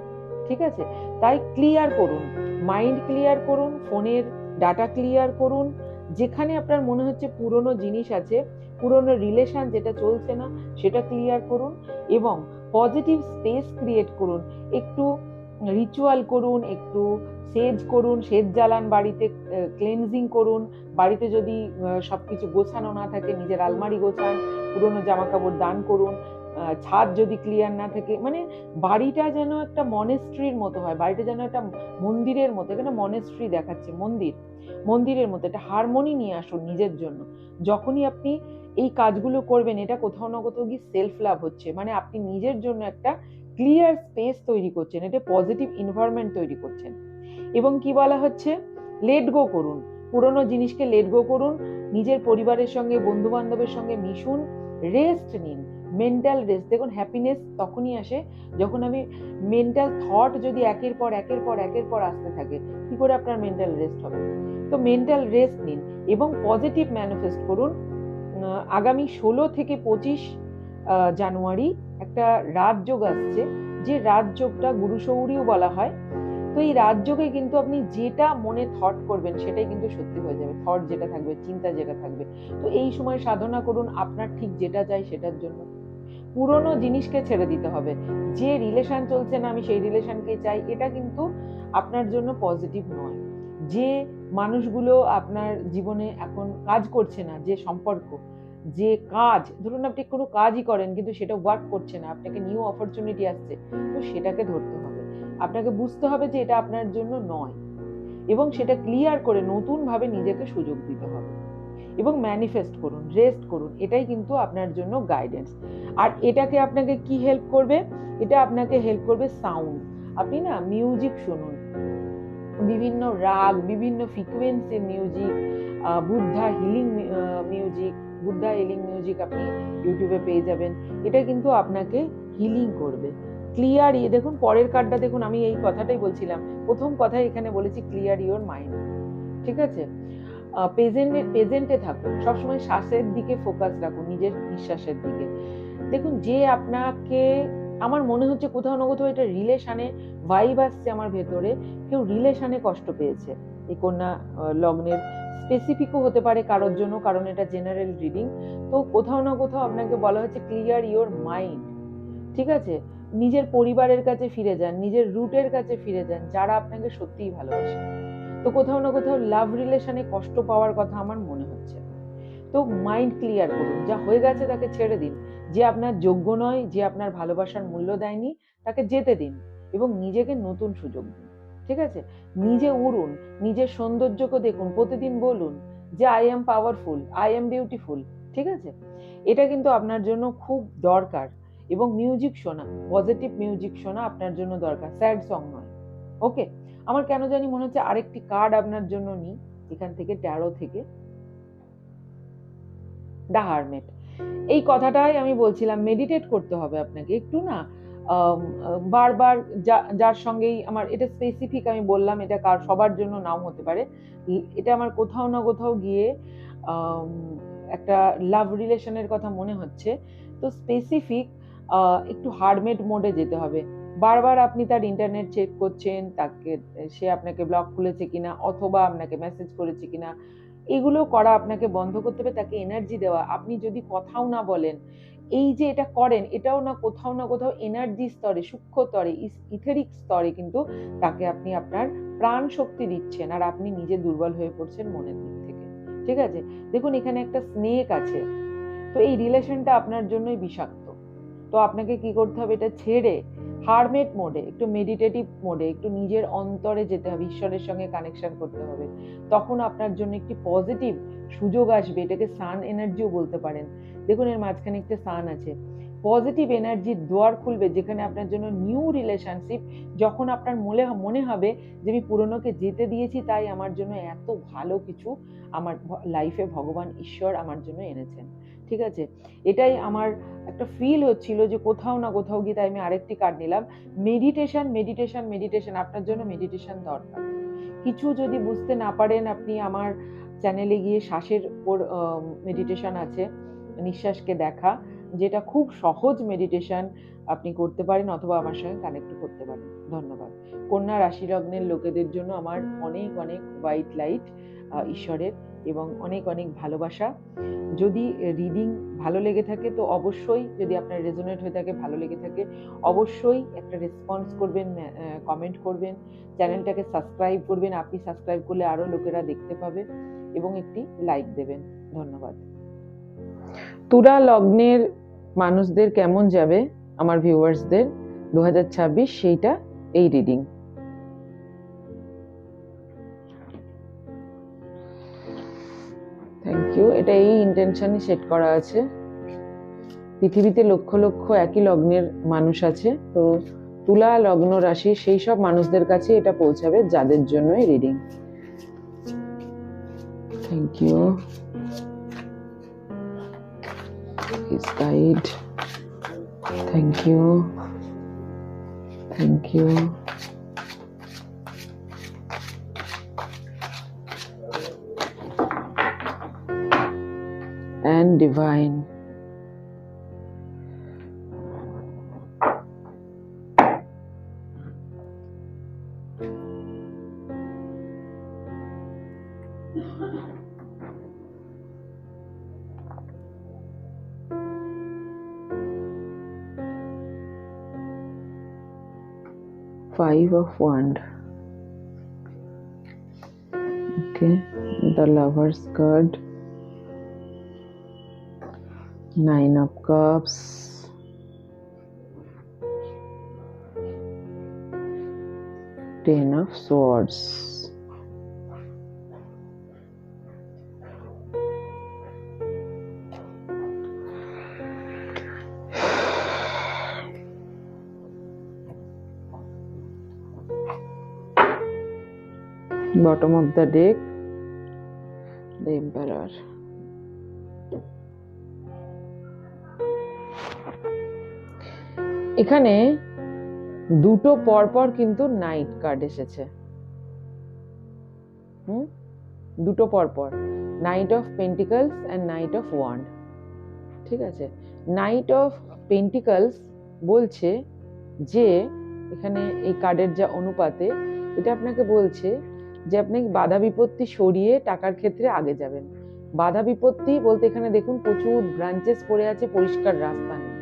ঠিক আছে, তাই ক্লিয়ার করুন, মাইন্ড ক্লিয়ার করুন, ফোনের ডাটা ক্লিয়ার করুন, যেখানে আপনার মনে হচ্ছে পুরনো জিনিস আছে, পুরনো রিলেশন যেটা চলছে না সেটা ক্লিয়ার করুন, এবং পজিটিভ স্পেস ক্রিয়েট করুন। একটু রিচুয়াল করুন, একটু সেজ করুন, সেজ জ্বালান বাড়িতে, ক্লেনজিং করুন। বাড়িতে যদি সবকিছু গোছানো না থাকে, নিজের আলমারি গোছান, পুরনো জামা কাপড় দান করুন। ছাদ যদি ক্লিয়ার না থাকে, মানে বাড়িটা যেন একটা মনেস্ট্রির মতো হয়, বাড়িটা যেন একটা মন্দিরের মতো। এখানে মনেস্ট্রি দেখাচ্ছে, মন্দিরের মতো। একটা হারমোনি নিয়ে আসুন নিজের জন্য। যখনই আপনি এই কাজগুলো করবেন, এটা কোথাও না কোথাও গিয়ে সেলফ লাভ হচ্ছে, মানে আপনি নিজের জন্য একটা ক্লিয়ার স্পেস তৈরি করছেন, এটা পজিটিভ এনভায়রনমেন্ট তৈরি করছেন। এবং কি বলা হচ্ছে, লেট গো করুন, পুরনো জিনিসকে লেট গো করুন, নিজের পরিবারের সঙ্গে, বন্ধু বান্ধবের সঙ্গে মিশুন, রেস্ট নিন, মেন্টাল রেস্ট। দেখুন, হ্যাপিনেস তখনই আসে যখন আমি মেন্টাল থট যদি একের পর আসতে থাকে, কি করে আপনার মেন্টাল রেস্ট হবে? তো মেন্টাল রেস্ট নিন এবং পজিটিভ ম্যানিফেস্ট করুন। আগামী 16 থেকে 25 জানুয়ারি একটা রাজযোগ আসছে, যে রাজযোগটা গুরুশৌরীও বলা হয়। তো এই রাজযোগে কিন্তু আপনি যেটা মনে থট করবেন সেটাই কিন্তু সত্যি হয়ে যাবে, থট যেটা থাকবে, চিন্তা যেটা থাকবে। তো এই সময় সাধনা করুন আপনার ঠিক যেটা চাই সেটার জন্য। পুরনো জিনিসকে ছেড়ে দিতে হবে, যে রিলেশন চলছে না আমি সেই রিলেশনকে চাই, এটা কিন্তু আপনার জন্য পজিটিভ নয়। যে মানুষগুলো আপনার জীবনে এখন কাজ করছে না, যে সম্পর্ক, যে কাজ, ধরুন আপনি কোনো কাজই করেন কিন্তু সেটা ওয়ার্ক করছে না, আপনাকে নিউ অপরচুনিটি আসছে, তো সেটাকে ধরতে হবে। আপনাকে বুঝতে হবে যে এটা আপনার জন্য নয়, এবং সেটা ক্লিয়ার করে নতুন ভাবে নিজেকে সুযোগ দিতে হবে। এবং ম্যানিফেস্ট করুন, রেস্ট করুন, এটাই কিন্তু আপনার জন্য গাইডেন্স। আর এটাকে আপনাকে কি হেল্প করবে, এটা আপনাকে হেল্প করবে সাউন্ড। আপনি না মিউজিক শুনুন, বিভিন্ন রাগ, বিভিন্ন ফ্রিকোয়েন্সির music, Buddha healing music, Buddha healing music আপনি ইউটিউবে পেয়ে যাবেন। এটা কিন্তু আপনাকে হিলিং করবে। ক্লিয়ার, দেখুন পরের কার্ডটা দেখুন, আমি এই কথাটাই বলছিলাম, প্রথম কথাই এখানে বলেছি ক্লিয়ার ইওর মাইন্ড। ঠিক আছে, প্রেজেন্টে থাকুন, সবসময় শ্বাসের দিকে ফোকাস রাখুন, নিজের নিঃশ্বাসের দিকে। দেখুন, যে আপনাকে, আমার মনে হচ্ছে কোথাও না কোথাও এটা রিলেশনে ভাইব আসছে আমার ভেতরে, কেউ রিলেশনে কষ্ট পেয়েছে। এই কন্যা লগ্নের স্পেসিফিকও হতে পারে কারোর জন্য, কারণ এটা জেনারেল রিডিং। তো কোথাও না কোথাও আপনাকে বলা হচ্ছে ক্লিয়ার ইওর মাইন্ড। ঠিক আছে, নিজের পরিবারের কাছে ফিরে যান, নিজের রুটের কাছে ফিরে যান, যারা আপনাকে সত্যিই ভালোবাসে। তো কোথাও না কোথাও লাভ রিলেশনে কষ্ট পাওয়ার কথা আমার মনে হচ্ছে। তো মাইন্ড ক্লিয়ার করুন, যা হয়ে গেছে তাকে ছেড়ে দিন। যে আপনার যোগ্য নয়, যে আপনার ভালোবাসার মূল্য দেয়নি, তাকে যেতে দিন এবং নিজেকে নতুন সুযোগ দিন। ঠিক আছে, নিজে উড়ুন, নিজের সৌন্দর্যকে দেখুন, প্রতিদিন বলুন যে I am powerful, I am beautiful. ঠিক আছে, এটা কিন্তু আপনার জন্য খুব দরকার। এবং মিউজিক শোনা, পজিটিভ মিউজিক শোনা আপনার জন্য দরকার, স্যাড সং নয়। ওকে, আমার কেন জানি মনে হচ্ছে আরেকটি কার্ড আপনার জন্য নিই এখান থেকে, ট্যারো থেকে, দ্য হারমেট। এই কথাটাই আমি বলছিলাম, মেডিটেট করতে হবে আপনাকে একটু না, বারবার, যার সঙ্গেই আমার এটা স্পেসিফিক আমি বললাম, এটা সবার জন্য নাও হতে পারে। এটা আমার কোথাও না কোথাও গিয়ে একটা লাভ রিলেশনের কথা মনে হচ্ছে। তো স্পেসিফিক একটু হারমেট মোডে যেতে হবে। বারবার আপনি তার ইন্টারনেট চেক করছেন, তাকে, সে আপনাকে ব্লক খুলেছে কিনা, অথবা আপনাকে মেসেজ করেছে কিনা, এগুলো করা আপনাকে বন্ধ করতে হবে, তাকে এনার্জি দেওয়া। আপনি যদি কথাও না বলেন, এই যে এটা করেন, এটাও না কোথাও না কোথাও এনার্জি স্তরে, সূক্ষ্ম স্তরে, ইথেরিক স্তরে কিন্তু তাকে আপনি আপনার প্রাণ শক্তি দিচ্ছেন, আর আপনি নিজে দুর্বল হয়ে পড়ছেন মনের দিক থেকে। ঠিক আছে, দেখুন এখানে একটা স্নেক আছে, তো এই রিলেশনটা আপনার জন্যই বিষাক্ত। তো আপনাকে কি করতে হবে, এটা ছেড়ে হারমেট মোডে, একটু মেডিটেটিভ মোডে, একটু নিজের অন্তরে যেতে হবে, ঈশ্বরের সঙ্গে কানেকশন করতে হবে। তখন আপনার জন্য একটি পজিটিভ সুযোগ আসবে, এটাকে সান এনার্জিও বলতে পারেন। দেখুন এর মাঝখানে একটা সান আছে, পজিটিভ এনার্জির দুয়ার খুলবে, যেখানে আপনার জন্য নিউ রিলেশনশিপ, যখন আপনার মনে হবে যে আমি পুরনোকে যেতে দিয়েছি, তাই আমার জন্য এত ভালো কিছু আমার লাইফে ভগবান ঈশ্বর আমার জন্য এনেছেন। ঠিক আছে, এটাই আমার একটা ফিল হচ্ছিল যে কোথাও না কোথাও গিয়ে, তাই আমি আরেকটি কার্ড নিলাম। মেডিটেশন, মেডিটেশন, মেডিটেশন, আপনার জন্য মেডিটেশন দরকার। কিছু যদি বুঝতে না পারেন, আপনি আমার চ্যানেলে গিয়ে শ্বাসের উপর মেডিটেশন আছে, নিঃশ্বাসকে দেখা, যেটা খুব সহজ মেডিটেশন, আপনি করতে পারেন, অথবা আমার সঙ্গে কানেক্ট করতে পারেন। ধন্যবাদ। কন্যা রাশি লগ্নের লোকেদের জন্য আমার অনেক অনেক হোয়াইট লাইট ঈশ্বরের, এবং অনেক অনেক ভালোবাসা। যদি রিডিং ভালো লেগে থাকে তো অবশ্যই, যদি আপনার রেজোনেট হয়ে থাকে, ভালো লেগে থাকে, অবশ্যই একটা রেসপন্স করবেন, কমেন্ট করবেন, চ্যানেলটাকে সাবস্ক্রাইব করবেন। আপনি সাবস্ক্রাইব করলে আরো লোকেরা দেখতে পাবে, এবং একটি লাইক দেবেন। ধন্যবাদ। তুলা লগ্নের মানুষদের কেমন যাবে, আমার ভিউয়ার্সদের 2026, সেইটা এই রিডিং। Thank you. এটা এই ইন্টেনশনই সেট করা আছে। পৃথিবীতে লক্ষ লক্ষ একই লগ্নের মানুষ আছে, তো তুলা লগ্ন রাশি সেই সব মানুষদের কাছে এটা পৌঁছাবে যাদের জন্য এই reading. Thank you. His guide. Thank you. Thank you. And divine. Five of Wands. Okay, the Lover's card. Nine of Cups. Ten of Swords. Bottom of the deck, the Emperor. এখানে দুটো পরপর কিন্তু নাইট কার্ড এসেছে। দুটো পরপর, knight of pentacles and knight of wand. ঠিক আছে, night of pentacles বলছে যে, এখানে এই কার্ডের যা অনুপাতে, এটা আপনাকে বলছে যে আপনি বাধা বিপত্তি সরিয়ে টাকার ক্ষেত্রে আগে যাবেন। বাধা বিপত্তি বলতে এখানে দেখুন প্রচুর ব্রাঞ্চেস পড়ে আছে, পরিষ্কার রাস্তা নেই।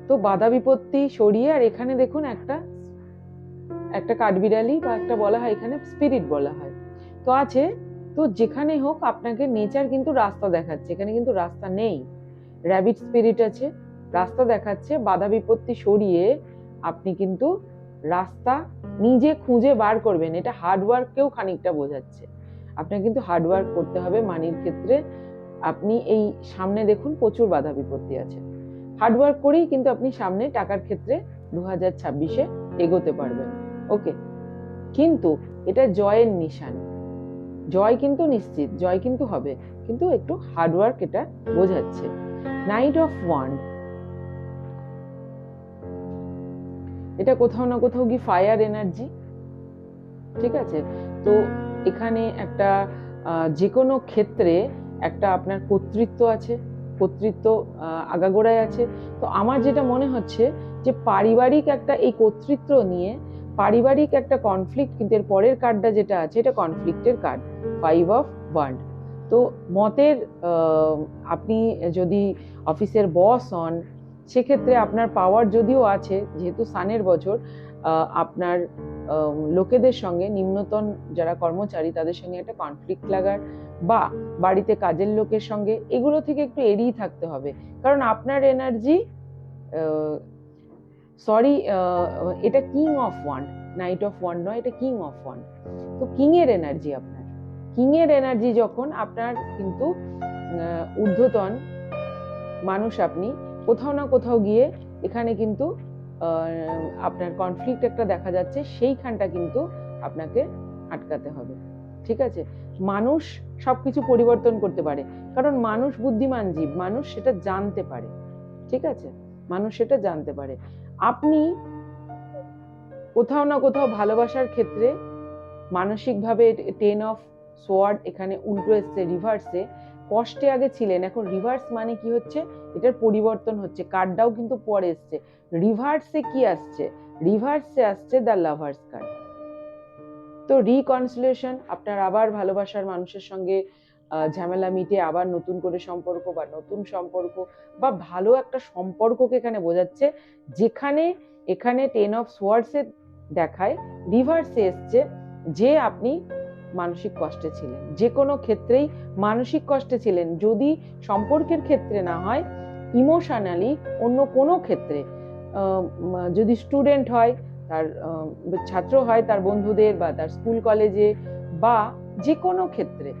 তো বাধা বিপত্তি সরিয়ে, আর এখানে দেখুন একটা কাঠবিড়ালি বা একটা বলা হয় এখানে স্পিরিট বলা হয়, তো আছে। তো যেখানে হোক আপনাকে নেচার কিন্তু রাস্তা দেখাচ্ছে, এখানে কিন্তু রাস্তা নেই। র্যাবিট স্পিরিট আছে, রাস্তা দেখাচ্ছে। বাধা বিপত্তি সরিয়ে আপনি কিন্তু রাস্তা নিজে খুঁজে বার করবেন। এটা হার্ডওয়ার্ককেও খানিকটা বোঝাচ্ছে। আপনাকে কিন্তু হার্ডওয়ার্ক করতে হবে মানির ক্ষেত্রে। আপনি এই সামনে দেখুন প্রচুর বাধা বিপত্তি আছে, হার্ডওয়ার্ক করেই কিন্তু আপনি সামনে টাকার ক্ষেত্রে 2026-এ এগোতে পারবেন। ওকে, কিন্তু এটা জয়ের নিশান, জয় কিন্তু নিশ্চিত, জয় কিন্তু হবে, কিন্তু একটু হার্ডওয়ার্ক এটা বোঝাচ্ছে। নাইট অফ ওয়ান্ড, এটা কোথাও না কোথাও কি ফায়ার এনার্জি। ঠিক আছে, তো এখানে একটা যে কোনো ক্ষেত্রে একটা আপনার কর্তৃত্ব আছে, কর্তৃত্ব আগাগোড়ায় আছে। তো আমার যেটা মনে হচ্ছে যে পারিবারিক একটা এই কর্তৃত্ব নিয়ে পারিবারিক একটা কনফ্লিক্ট, কিন্তু এর পরের কার্ডটা যেটা আছে এটা কনফ্লিক্টের কার্ড, 5 of ওয়ান্ড। তো মতের আপনি যদি অফিসের বস হন, সেক্ষেত্রে আপনার পাওয়ার যদিও আছে, যেহেতু সানের বছর, আপনার লোকেদের সঙ্গে, নিম্নতন যারা কর্মচারী তাদের সঙ্গে একটা কনফ্লিক্ট লাগার বা বাড়িতে কাজের লোকের সঙ্গে, এগুলো থেকে একটু এড়িয়ে থাকতে হবে। কারণ আপনার এনার্জি, এটা king of wand, night of wand নয়, এটা কিং অফ ওয়ান্ড। তো কিং এর এনার্জি, আপনার কিং এর এনার্জি যখন, আপনার কিন্তু ঊর্ধ্বতন মানুষ, আপনি কোথাও না কোথাও গিয়ে এখানে কিন্তু আপনার কনফ্লিক্ট একটা দেখা যাচ্ছে, সেইখানটা কিন্তু আপনাকে আটকাতে হবে। ঠিক আছে? মানুষ সবকিছু পরিবর্তন করতে পারে, কারণ মানুষ বুদ্ধিমান জীব, মানুষ সেটা জানতে পারে। ঠিক আছে? মানুষ সেটা জানতে পারে। আপনি কোথাও না কোথাও ভালোবাসার ক্ষেত্রে মানসিকভাবে 10 অফ সোয়ার্ড এখানে উল্টো এসছে, রিভার্সে। কষ্টে আগে ছিলেন, এখন রিভার্স মানে কি হচ্ছে, এটার পরিবর্তন হচ্ছে। কার্ডটাও কিন্তু পরে এসছে। রিভার্সে কি আসছে? রিভার্সে আসছে দ্য লাভার্স কার্ড। তো রিকনসিলিয়েশন, আপনার আবার ভালোবাসার মানুষের সঙ্গে ঝামেলা মিটে আবার নতুন করে সম্পর্ক, বা নতুন সম্পর্ক, বা ভালো একটা সম্পর্ককে এখানে বোঝাচ্ছে। যেখানে এখানে 10 অফ সোয়ার্ডসে দেখায়, রিভার্সে এসছে যে আপনি মানসিক কষ্টে ছিলেন, যে কোনো ক্ষেত্রেই মানসিক কষ্টে ছিলেন। যদি সম্পর্কের ক্ষেত্রে না হয়, ইমোশনালি অন্য কোনো ক্ষেত্রে, যদি স্টুডেন্ট হয়, তার ছাত্র হয়, তার বন্ধুদের বা তার স্কুল কলেজে, বা যে কোনো ক্ষেত্রে,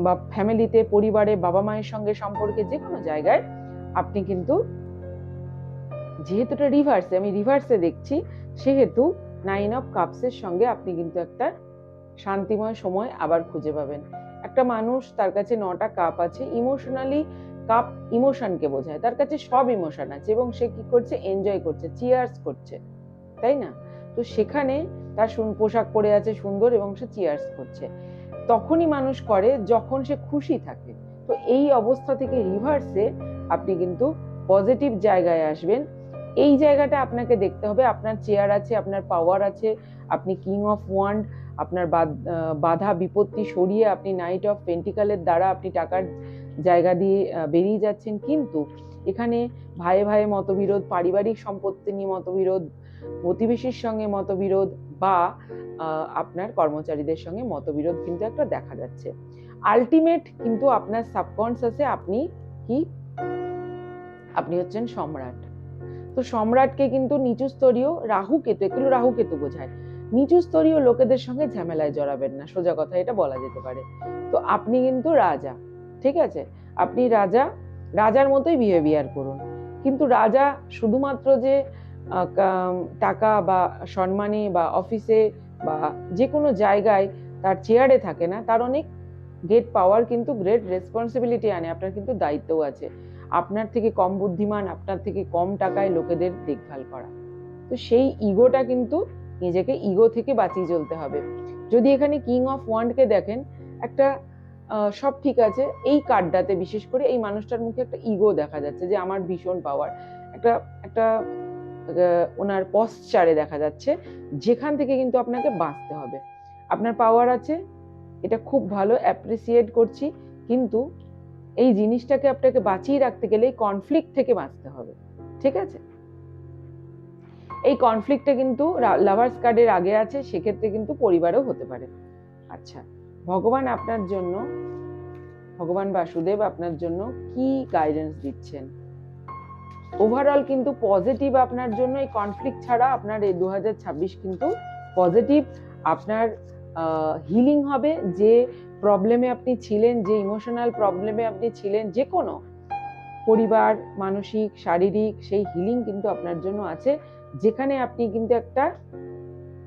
বা ফ্যামিলিতে, পরিবারে, বাবা মায়ের সঙ্গে সম্পর্কে, যে কোনো জায়গায় আপনি কিন্তু, যেহেতু এটা রিভার্সে, আমি রিভার্সে দেখছি, সেহেতু 9 অফ কাপসের সঙ্গে আপনি কিন্তু একটা শান্তিময় সময় আবার খুঁজে পাবেন। একটা মানুষ, তার কাছে 9টা কাপ আছে, ইমোশনালি, কাপ ইমোশনকে বোঝায়, তার কাছে সব ইমোশন আছে, এবং সে কি করছে, এনজয় করছে, চিয়ার্স করছে, তাই না? তো সেখানে তার পোশাক পরে আছে সুন্দর, এবং সে চিয়ার্স করছে। তখনই মানুষ করে যখন সে খুশি থাকে। তো এই অবস্থা থেকে রিভার্সে আপনি কিন্তু পজিটিভ জায়গায় আসবেন। এই জায়গাটা আপনাকে দেখতে হবে। আপনার চেয়ার আছে, আপনার পাওয়ার আছে, আপনি কিং অফ ওয়ান্ড, আপনার বাধা বিপত্তি সরিয়ে আপনি নাইট অফ পেন্টিকালের দ্বারা আপনি টাকার জায়গা দিয়ে বেরিয়ে যাচ্ছেন। কিন্তু এখানে ভাইয়ে ভাইয়ে মতবিরোধ, পারিবারিক সম্পত্তি নিয়ে মতবিরোধ, প্রতিবেশীর সঙ্গে মতবিরোধ, বা আপনার কর্মচারীদের সঙ্গে মতবিরোধ কিন্তু একটা দেখা যাচ্ছে। আলটিমেট কিন্তু আপনার সাবকনসিয়াসে আপনি কি, আপনি হচ্ছেন সম্রাট। তো সম্রাটকে কিন্তু নিচু স্তরীয় রাহু কেতু, এগুলো রাহু কেতু বোঝায়, নিচু স্তরীয় লোকেদের সঙ্গে ঝামেলায় জড়াবেন না, সোজা কথা এটা বলা যেতে পারে। তো আপনি কিন্তু রাজা, ঠিক আছে? আপনি রাজা, রাজার মতোই বিহেভিয়ার করুন। কিন্তু রাজা শুধুমাত্র যে টাকা বা সম্মানে বা অফিসে বা যে কোনো জায়গায় তার চেয়ারে থাকে না, তার অনেক গ্রেট পাওয়ার কিন্তু গ্রেট রেসপন্সিবিলিটি আনে। আপনার কিন্তু দায়িত্বও আছে, আপনার থেকে কম বুদ্ধিমান, আপনার থেকে কম টাকায় লোকেদের দেখভাল করা। তো সেই ইগোটা কিন্তু, নিজেকে ইগো থেকে বাঁচিয়ে চলতে হবে। যদি এখানে কিং অফ ওয়ান্ডকে দেখেন, একটা সব ঠিক আছে, এই কার্ডটাতে বিশেষ করে এই মানুষটার মুখে একটা ইগো দেখা যাচ্ছে, যে আমার ভীষণ পাওয়ার, একটা একটা ওনার পশ্চারে দেখা যাচ্ছে, যেখান থেকে কিন্তু আপনাকে বাঁচতে হবে। আপনার পাওয়ার আছে, এটা খুব ভালো, অ্যাপ্রিসিয়েট করছি, কিন্তু এই জিনিসটাকে আপনাকে বাঁচিয়ে রাখতে গেলে কনফ্লিক্ট থেকে বাঁচতে হবে। ঠিক আছে? এই কনফ্লিক্টটা কিন্তু লাভার্স কার্ডের আগে আছে, সেক্ষেত্রে কিন্তু পরিবারও হতে পারে। আচ্ছা, ভগবান আপনার জন্য, ভগবান বাসুদেব আপনার জন্য কি গাইডেন্স দিচ্ছেন? ওভারঅল কিন্তু পজিটিভ আপনার জন্য। এই কনফ্লিক্ট ছাড়া আপনার এই 2026 কিন্তু পজিটিভ। আপনার হিলিং হবে, যে প্রবলেমে আপনি ছিলেন, যে ইমোশনাল প্রবলেমে আপনি ছিলেন, যে কোনো পরিবার, মানসিক, শারীরিক, সেই হিলিং কিন্তু আপনার জন্য আছে, যেখানে আপনি কিন্তু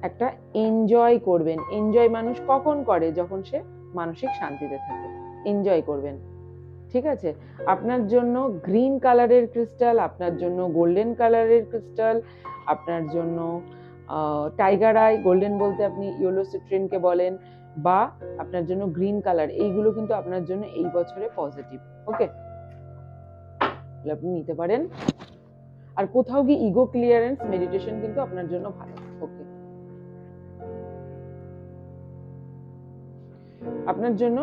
একটা এনজয় করবেন। এনজয় মানুষ কখন করে? যখন সে মানসিক শান্তিতে থাকে, এনজয় করবেন। ঠিক আছে? আপনার জন্য গ্রিন কালারের ক্রিস্টাল, আপনার জন্য গোল্ডেন কালারের ক্রিস্টাল, আপনার জন্য টাইগার আই, গোল্ডেন বলতে আপনি ইয়েলো সিট্রিনকে বলেন, বা আপনার জন্য গ্রিন কালার, এইগুলো কিন্তু আপনার জন্য এই বছরে পজিটিভ। ওকে, আপনি নিতে পারেন। আর কোথাও গিয়ে ইগো ক্লিয়ারেন্স মেডিটেশন কিন্তু আপনার জন্য ভালো। ওকে, আপনার জন্য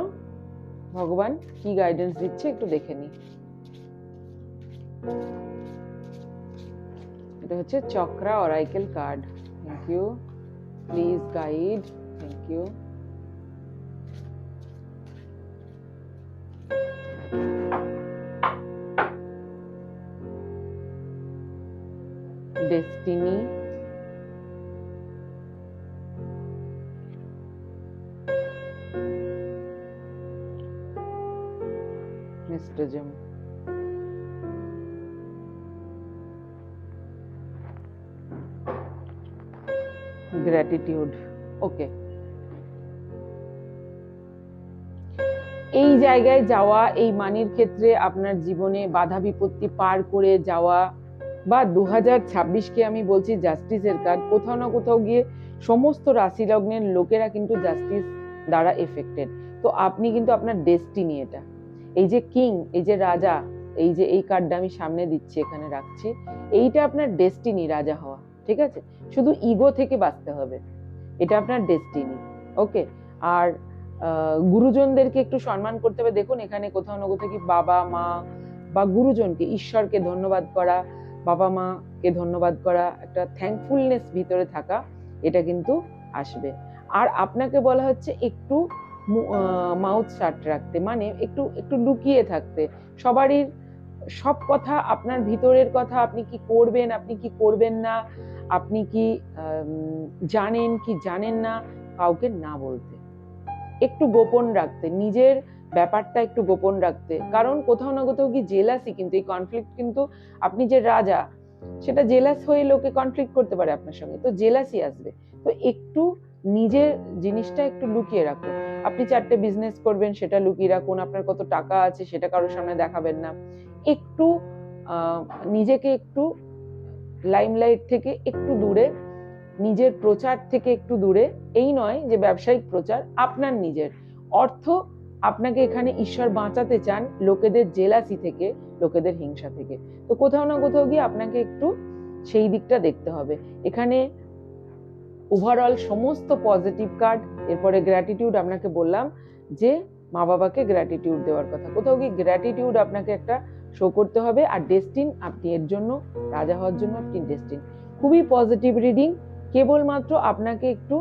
ভগবান কি গাইডেন্স দিচ্ছে একটু দেখে নি। এটা হচ্ছে chakra oracle card. Thank you, please guide. Thank you. Destiny, mysticism, gratitude. Okay, এই জায়গায় যাওয়া, এই মানির ক্ষেত্রে আপনার জীবনে বাধা বিপত্তি পার করে যাওয়া, বা 2026কে আমি বলছি জাস্টিসের কার্ড। কোথাও না কোথাও গিয়ে সমস্ত রাশি লগ্নের লোকেরা কিন্তু জাস্টিস দ্বারা এফেক্টেড। তো আপনি কিন্তু আপনার ডেস্টিনি, এটা এই যে কিং, এই যে রাজা, এই যে এই কার্ডটা আমি সামনে দিচ্ছি, এখানে রাখছি, এইটা আপনার ডেস্টিনি, রাজা হওয়া। ঠিক আছে, শুধু ইগো থেকে বাঁচতে হবে, এটা আপনার ডেস্টিনি। ওকে, আর গুরুজনদেরকে একটু সম্মান করতে হবে। দেখুন এখানে কোথাও না কোথাও কি বাবা মা বা গুরুজনকে, ঈশ্বরকে ধন্যবাদ করা, বাবা মাকে ধন্যবাদ করা, একটা থ্যাঙ্কফুলনেস ভিতরে থাকা, এটা কিন্তু আসবে। আর আপনাকে বলা হচ্ছে একটু মাউথ শাট রাখতে, মানে একটু একটু লুকিয়ে থাকতে। সবারই সব কথা, আপনার ভিতরের কথা, আপনি কি করবেন, আপনি কি করবেন না, আপনি কি জানেন কি জানেন না, কাউকে না বলতে, একটু গোপন রাখতে, নিজের ব্যাপারটা একটু গোপন রাখতে। কারণ কোথাও না কোথাও কি জেলাসি, কিন্তু এই কনফ্লিক্ট কিন্তু, আপনি যে রাজা, সেটা জেলাস হয়ে লোকে কনফ্লিক্ট করতে পারে আপনার সঙ্গে, তো জেলাসি আসবে। তো একটু নিজের জিনিসটা একটু লুকিয়ে রাখুন। আপনি 4টে বিজনেস করবেন, সেটা লুকিয়ে রাখুন। আপনার কত টাকা আছে সেটা কারোর সামনে দেখাবেন না। একটু নিজেকে একটু লাইমলাইট থেকে একটু দূরে, নিজের প্রচার থেকে একটু দূরে। এই নয় যে ব্যবসায়িক প্রচার, আপনার নিজের অর্থ, আপনাকে এখানে ঈশ্বর বাঁচাতে চান লোকেদের জেলাসি থেকে, লোকেদের হিংসা থেকে। তো কোথাও না কোথাও গিয়ে আপনাকে একটু সেই দিকটা দেখতে হবে। এখানে ওভারঅল সমস্ত পজিটিভ কার্ড। এরপরে গ্র্যাটিটিউড, আপনাকে বললাম যে মা বাবাকে গ্র্যাটিটিউড দেওয়ার কথা। কোথাও গিয়ে গ্র্যাটিটিউড আপনাকে একটা শো করতে হবে। আর ডেস্টিন, আপনি এর জন্য রাজা হওয়ার জন্য আপনি ডেস্টিন। খুবই পজিটিভ রিডিং। কেবলমাত্র আপনাকে একটু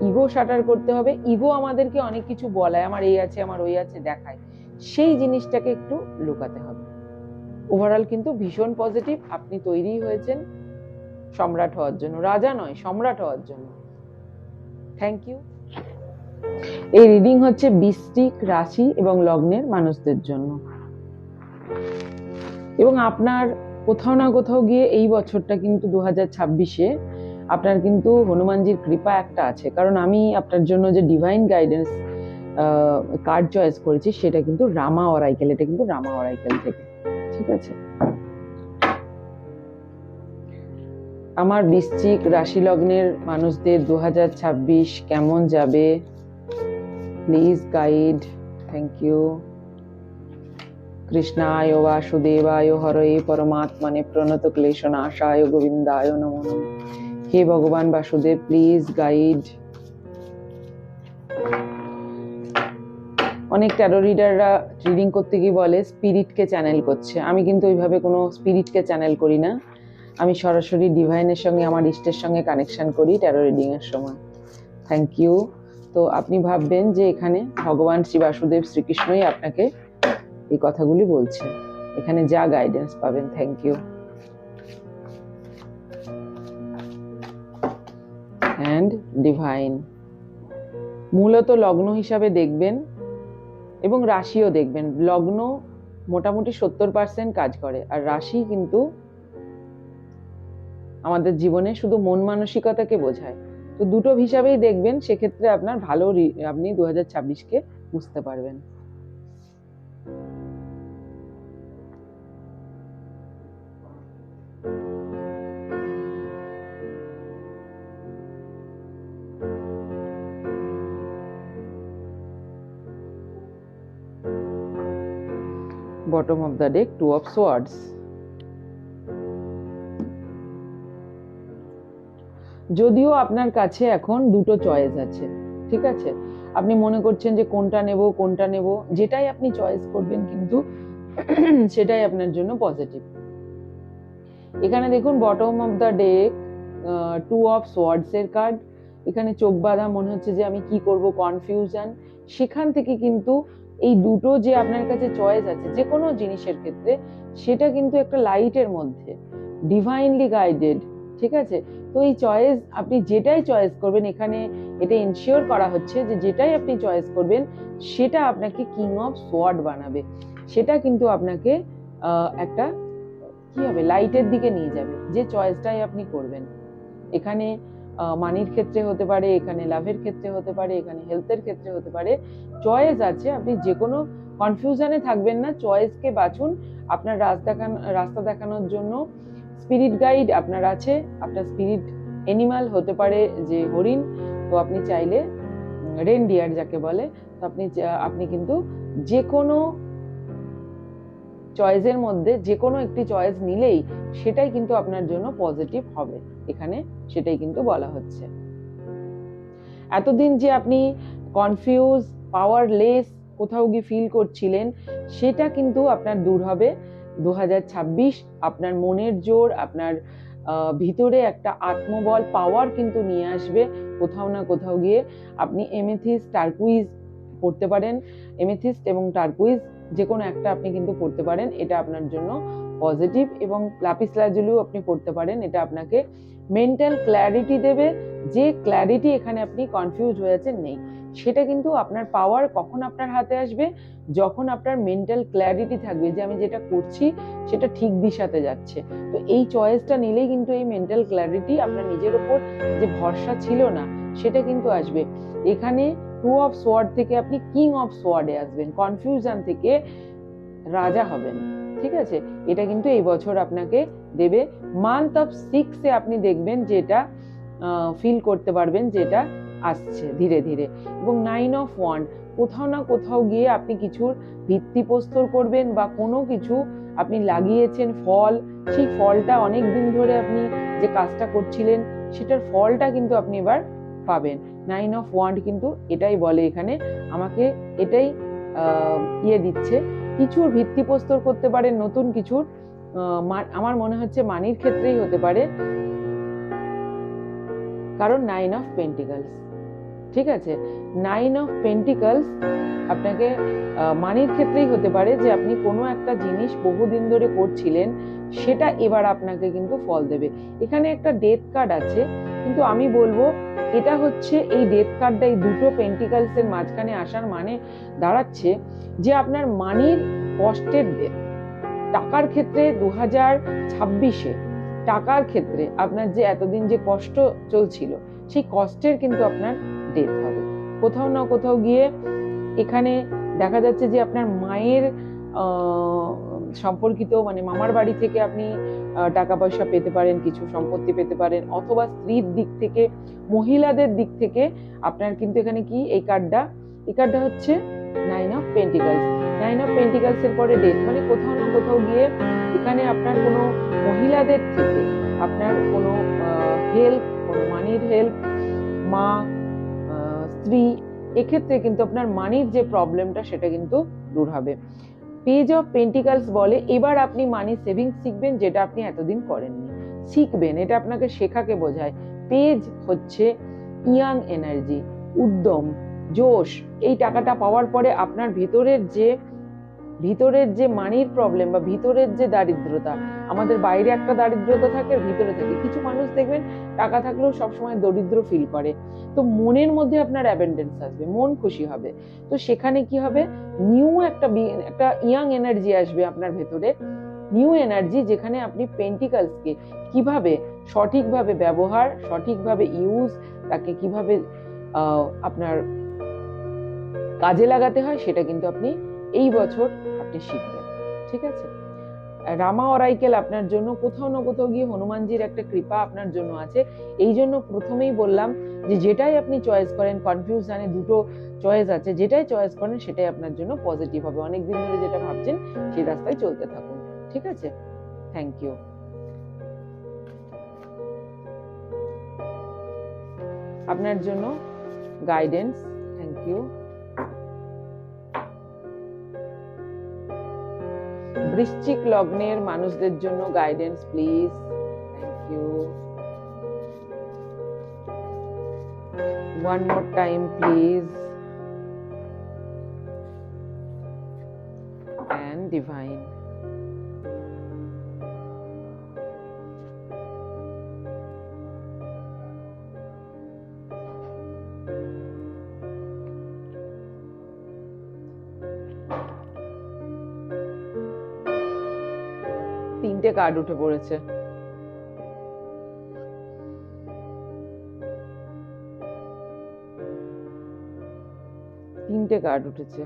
ইগো শাটার করতে হবে। ইগো আমাদেরকে অনেক কিছু বলায়, আমার এই আছে, আমার ওই আছে, দেখায়, সেই জিনিসটাকে একটু লুকাতে হবে। ওভারঅল কিন্তু ভীষণ পজিটিভ। আপনি তৈরি হয়েছেন সম্রাট হওয়ার জন্য, রাজা নয়, সম্রাট হওয়ার জন্য। Thank you. এই রিডিং হচ্ছে বৃশ্চিক রাশি এবং লগ্নের মানুষদের জন্য। এবং আপনার কোথাও না কোথাও গিয়ে এই বছরটা কিন্তু 2026-এ আপনার কিন্তু হনুমানজির কৃপা একটা আছে। কারণ আমি আপনার জন্য যে ডিভাইন গাইডেন্স কার্ড চয়েস করেছি, সেটা কিন্তু রামা অরাইকেল। এটা কিন্তু রামা অরাইকেল থেকে। ঠিক আছে, আমার বৃশ্চিক রাশি লগ্নের মানুষদের 2026 কেমন যাবে, প্লিজ গাইড। Thank you. কৃষ্ণায় বাসুদেবায় হরয়ে পরমাত্মনে প্রণত ক্লেশনাশায় গোবিন্দায় নমো নমঃ। হে ভগবান বাসুদেব, প্লিজ গাইড। অনেক ট্যারো রিডাররা রিডিং করতে গিয়ে বলে স্পিরিটকে চ্যানেল করছে। আমি কিন্তু ওইভাবে কোনো স্পিরিটকে চ্যানেল করি না। আমি সরাসরি ডিভাইনের সঙ্গে, আমার ইষ্টের সঙ্গে কানেকশন করি ট্যারো রিডিং এর সময়। Thank you. তো আপনি ভাববেন যে এখানে ভগবান শ্রী বাসুদেব শ্রীকৃষ্ণই আপনাকে এই কথাগুলি বলছে, এখানে যা গাইডেন্স পাবেন। Thank you. অ্যান্ড ডিভাইন, মূলত লগ্ন হিসাবে দেখবেন এবং রাশিও দেখবেন। লগ্ন মোটামুটি 70% কাজ করে, আর রাশি কিন্তু আমাদের জীবনে শুধু মন মানসিকতাকে বোঝায়। তো দুটো হিসাবেই দেখবেন, সেক্ষেত্রে আপনার ভালো, আপনি 2026-কে বুঝতে পারবেন। Bottom of the deck, 2 of swords। যদিও আপনার কাছে এখন দুটো চয়েস আছে, ঠিক আছে, আপনি মনে করছেন যে কোনটা নেব, যেটাই আপনি চয়েস করবেন কিন্তু সেটাই আপনার জন্য পজিটিভ। এখানে দেখুন bottom of the deck 2 of swords এর কার্ড। এখানে চোখ বাঁধা, মনে হচ্ছে যে আমি কি করব, কনফিউশন। সেখান থেকে কিন্তু এই দুটো যে আপনার কাছে চয়েস আছে যে কোনো জিনিসের ক্ষেত্রে, সেটা কিন্তু একটা লাইটের মধ্যে, ডিভাইনলি গাইডেড, ঠিক আছে? তো এই চয়েস, আপনি যেটাই চয়েস করবেন, এখানে এটা এনশিওর করা হচ্ছে যে যেটাই আপনি চয়েস করবেন সেটা আপনাকে কিং অফ সোয়ার্ড বানাবে, সেটা কিন্তু আপনাকে একটা কি হবে, লাইটের দিকে নিয়ে যাবে, যে চয়েসটাই আপনি করবেন। এখানে মানির ক্ষেত্রে হতে পারে, এখানে লাভের ক্ষেত্রে হতে পারে, এখানে হেলথের ক্ষেত্রে হতে পারে, চয়েস আছে। আপনি যে কোনো কনফিউশনে থাকবেন না, চয়েসকে বাছুন। আপনার রাস্তা দেখানোর জন্য স্পিরিট গাইড আপনার আছে, আপনার স্পিরিট এনিমাল হতে পারে যে হরিণ, তো আপনি চাইলে রেনডিয়ার যাকে বলে, তো আপনি কিন্তু যে কোনো চয়েসের মধ্যে যে কোনো একটি চয়েস নিলেই সেটাই কিন্তু আপনার জন্য পজিটিভ হবে, এখানে সেটাই কিন্তু বলা হচ্ছে। এতদিন যে আপনি কনফিউজ, পাওয়ারলেস কোথাও গিয়ে ফিল করছিলেন, সেটা কিন্তু আপনার দূর হবে। 2026 আপনার মনের জোর, আপনার ভিতরে একটা আত্মবল, পাওয়ার কিন্তু নিয়ে আসবে কোথাও না কোথাও গিয়ে। আপনি এমেথিস্ট, টার্কুইজ পড়তে পারেন, এমেথিস্ট এবং টার্কুইজ যে কোনো একটা আপনি কিন্তু পড়তে পারেন, এটা আপনার জন্য পজিটিভ। এবং লাপিস লাজুলিও আপনি পড়তে পারেন, এটা আপনাকে মেন্টাল ক্ল্যারিটি দেবে। যে ক্ল্যারিটি এখানে আপনি কনফিউজ হয়ে আছেন নেই, সেটা কিন্তু আপনার পাওয়ার কখন আপনার হাতে আসবে, যখন আপনার মেন্টাল ক্ল্যারিটি থাকবে যে আমি যেটা করছি সেটা ঠিক দিশাতে যাচ্ছে। তো এই চয়েসটা নিলেই কিন্তু এই মেন্টাল ক্ল্যারিটি, আপনার নিজের ওপর যে ভরসা ছিল না সেটা কিন্তু আসবে। এখানে 2 অফ সোয়ার্ড থেকে আপনি কিং অফ সোয়ার্ডে আসবেন, কনফিউশন থেকে রাজা হবেন, ঠিক আছে? এটা কিন্তু এই বছর আপনাকে দেবে। মান্থ অফ 6-এ আপনি দেখবেন যেটা ফিল করতে পারবেন, যেটা আসছে ধীরে ধীরে। এবং 9 অফ ওয়ান্ড, কোথাও না কোথাও গিয়ে আপনি কিছুর ভিত্তিপ্রস্তর করবেন, বা কোনো কিছু আপনি লাগিয়েছেন ফল, সেই ফলটা অনেক দিন ধরে আপনি যে কাজটা করছিলেন সেটার ফলটা কিন্তু আপনি এবার পাবেন। 9 অফ ওয়ান্ড কিন্তু এটাই বলে, এখানে আমাকে এটাই দিচ্ছে। কিছুর ভিত্তিপ্রস্তর করতে পারেন, নতুন কিছুর, আমার মনে হচ্ছে মানির ক্ষেত্রেই হতে পারে, কারণ 9 অফ পেন্টিকলস, ঠিক আছে? 9 অফ পেন্টিকলস আপনাকে মানির ক্ষেত্রেই হতে পারে, যে আপনি কোনো একটা জিনিস বহুদিন ধরে করছিলেন, সেটা এবার আপনাকে কিন্তু ফল দেবে। এখানে একটা ডেথ কার্ড আছে, কিন্তু আমি বলবো এটা হচ্ছে এই ডেথ কার্ডটা এই দুটো পেন্টিকলস এর মাঝখানে আসার মানে দাঁড়াচ্ছে যে আপনার মানির কষ্টের ডেথ। টাকার ক্ষেত্রে 2026-এ টাকার ক্ষেত্রে আপনার যে এতদিন যে কষ্ট চলছিল, সেই কষ্টের কিন্তু আপনার ডেথ হবে কোথাও না কোথাও গিয়ে। এখানে দেখা যাচ্ছে যে আপনার মায়ের সম্পর্কিত, মানে মামার বাড়ি থেকে আপনি টাকা পয়সা পেতে পারেন, কিছু সম্পত্তি পেতে পারেন, অথবা স্ত্রীর দিক থেকে, মহিলাদের দিক থেকে আপনার কিন্তু এখানে কি এই কার্ডটা হচ্ছে 9 অফ পেন্টিকলস। 9 অফ পেন্টিকলস এর পরে ডেথ, মানে কোথাও না কোথাও গিয়ে এখানে আপনার কোনো মহিলাদের থেকে আপনার কোনো হেল্প, কোনো মানির হেল্প, মা, স্ত্রী, এক্ষেত্রে কিন্তু আপনার মানির যে প্রবলেমটা সেটা কিন্তু দূর হবে। পেজ অফ পেন্টিকলস বলে এবার আপনি মানি সেভিংস শিখবেন, যেটা আপনি এতদিন করেননি, শিখবেন, এটা আপনাকে শেখাকে বোঝায়। পেজ হচ্ছে ইয়াং এনার্জি, উদ্যম, জোশ। এই টাকাটা পাওয়ার পরে আপনার ভিতরের যে মানির প্রবলেম বা ভিতরের যে দারিদ্রতা, আমাদের বাইরে একটা দারিদ্রতা থাকে আর ভিতরে থাকে। কিছু মানুষ দেখবেন টাকা থাকলেও সবসময় দরিদ্র ফিল করে, তো মনের মধ্যে আপনার অ্যাবেন্ডেন্স আসবে, মন খুশি হবে। তো সেখানে কি হবে, নিউ একটা ইয়াং এনার্জি আসবে আপনার ভেতরে, নিউ এনার্জি, যেখানে আপনি পেন্টিকলসকে কিভাবে সঠিকভাবে ব্যবহার, সঠিকভাবে ইউজ, তাকে কিভাবে আপনার কাজে লাগাতে হয়, সেটা কিন্তু আপনি এই বছর আপনি শিখবেন, ঠিক আছে? রামা অরাইকেল আপনার জন্য কোথাও না কোথাও গিয়ে হনুমানজির একটা কৃপা আপনার জন্য আছে। এই জন্য প্রথমেই বললাম যে যেটাই আপনি চয়েস করেন, কনফিউশনে দুটো চয়েস আছে, যেটাই চয়েস করেন সেটাই আপনার জন্য পজিটিভ হবে। অনেকদিন ধরে যেটা ভাবছেন সেই রাস্তায় চলতে থাকুন, ঠিক আছে? Thank you. আপনার জন্য গাইডেন্স, থ্যাংক ইউ। ইউ। বৃশ্চিক লগ্নের মানুষদের জন্য guidance please. Thank you. One more time please. and divine. তিনটে কার্ড উঠে পড়েছে। তিনটে কার্ড উঠেছে।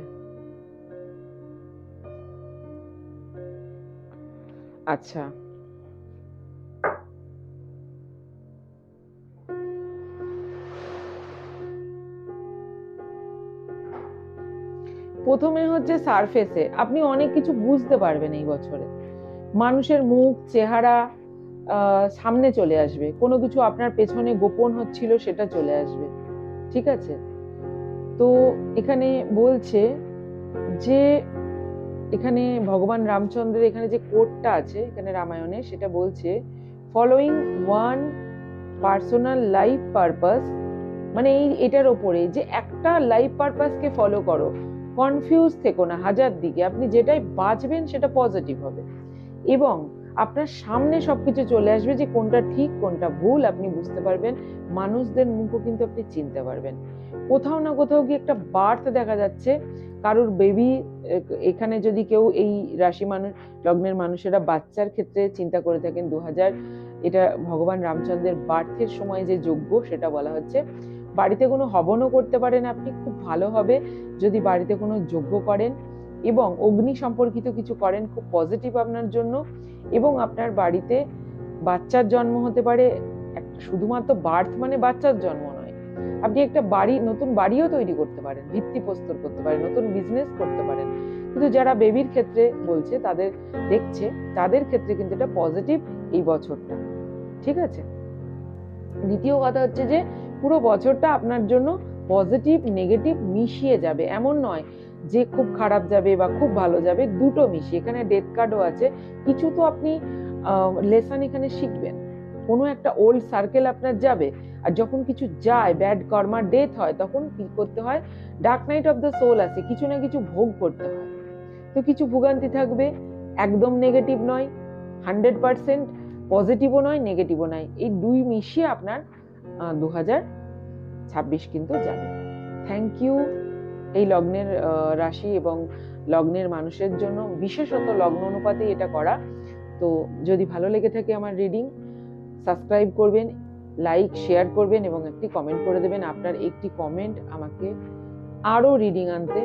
আচ্ছা, প্রথমে হচ্ছে সারফেসে আপনি অনেক কিছু বুঝতে পারবেন এই বছরে। মানুষের মুখ চেহারা সামনে চলে আসবে, কোনো কিছু আপনার পেছনে গোপন হচ্ছিল সেটা চলে আসবে, ঠিক আছে? তো এখানে বলছে যে এখানে ভগবান রামচন্দ্রের এখানে যে কোটটা আছে এখানে রামায়ণে, সেটা বলছে following one personal life purpose, মানে এটার ওপরে যে একটা লাইফ পারপাসকে ফলো করো, কনফিউজ থেকো না হাজার দিকে, আপনি যেটাই বাঁচবেন সেটা পজিটিভ হবে এবং আপনার সামনে সবকিছু চলে আসবে যে কোনটা ঠিক কোনটা ভুল আপনি বুঝতে পারবেন। মানুষদের মুখও কিন্তু আপনি চিনতে পারবেন। কোথাও না কোথাও কি একটা বার্থ দেখা যাচ্ছে কারোর বেবি। এখানে যদি কেউ এই রাশি মানুষ লগ্নের মানুষেরা বাচ্চার ক্ষেত্রে চিন্তা করে থাকেন 2000, এটা ভগবান রামচন্দ্রের বার্থের সময় যে যজ্ঞ সেটা বলা হচ্ছে। বাড়িতে কোনো হবনও করতে পারেন আপনি, খুব ভালো হবে যদি বাড়িতে কোনো যজ্ঞ করেন এবং অগ্নি সম্পর্কিত কিছু করেন, খুব পজিটিভ আপনার জন্য। এবং আপনার বাড়িতে বাচ্চার জন্ম হতে পারে, শুধুমাত্র বার্থ মানে বাচ্চার জন্ম নয়, আপনি একটা বাড়ি নতুন বাড়িও তৈরি করতে পারেন, ভিত্তি প্রস্তর করতে পারেন, নতুন বিজনেস করতে পারেন। কিন্তু যারা বেবির ক্ষেত্রে বলছে তাদের দেখছে, তাদের ক্ষেত্রে কিন্তু এটা পজিটিভ এই বছরটা, ঠিক আছে? দ্বিতীয় কথা হচ্ছে যে পুরো বছরটা আপনার জন্য পজিটিভ নেগেটিভ মিশিয়ে যাবে, এমন নয় যে খুব খারাপ যাবে বা খুব ভালো যাবে, দুটো মিশিয়ে। এখানে ডেথ কার্ডও আছে, কিছু তো আপনি লেসন এখানে শিখবেন, কোনো একটা ওল্ড সার্কেল আপনার যাবে। আর যখন কিছু যায়, ব্যাড কর্মার ডেথ হয়, তখন কি করতে হয়, dark night of the soul আছে, কিছু না কিছু ভোগ করতে হয়। তো কিছু ভোগান্তি থাকবে, একদম নেগেটিভ নয়, 100% পজিটিভও নয় নেগেটিভও নয়, এই দুই মিশিয়ে আপনার 2026 কিন্তু যাবে। থ্যাংক ইউ এই লগ্নের রাশি এবং লগ্নের মানুষের জন্য, বিশেষত লগ্ন অনুপাতে এটা করা। তো যদি ভালো লেগে থাকে আমার রিডিং, সাবস্ক্রাইব করবেন, লাইক শেয়ার করবেন এবং একটি কমেন্ট করে দেবেন। আপনার একটি কমেন্ট আমাকে আরো রিডিং আনতে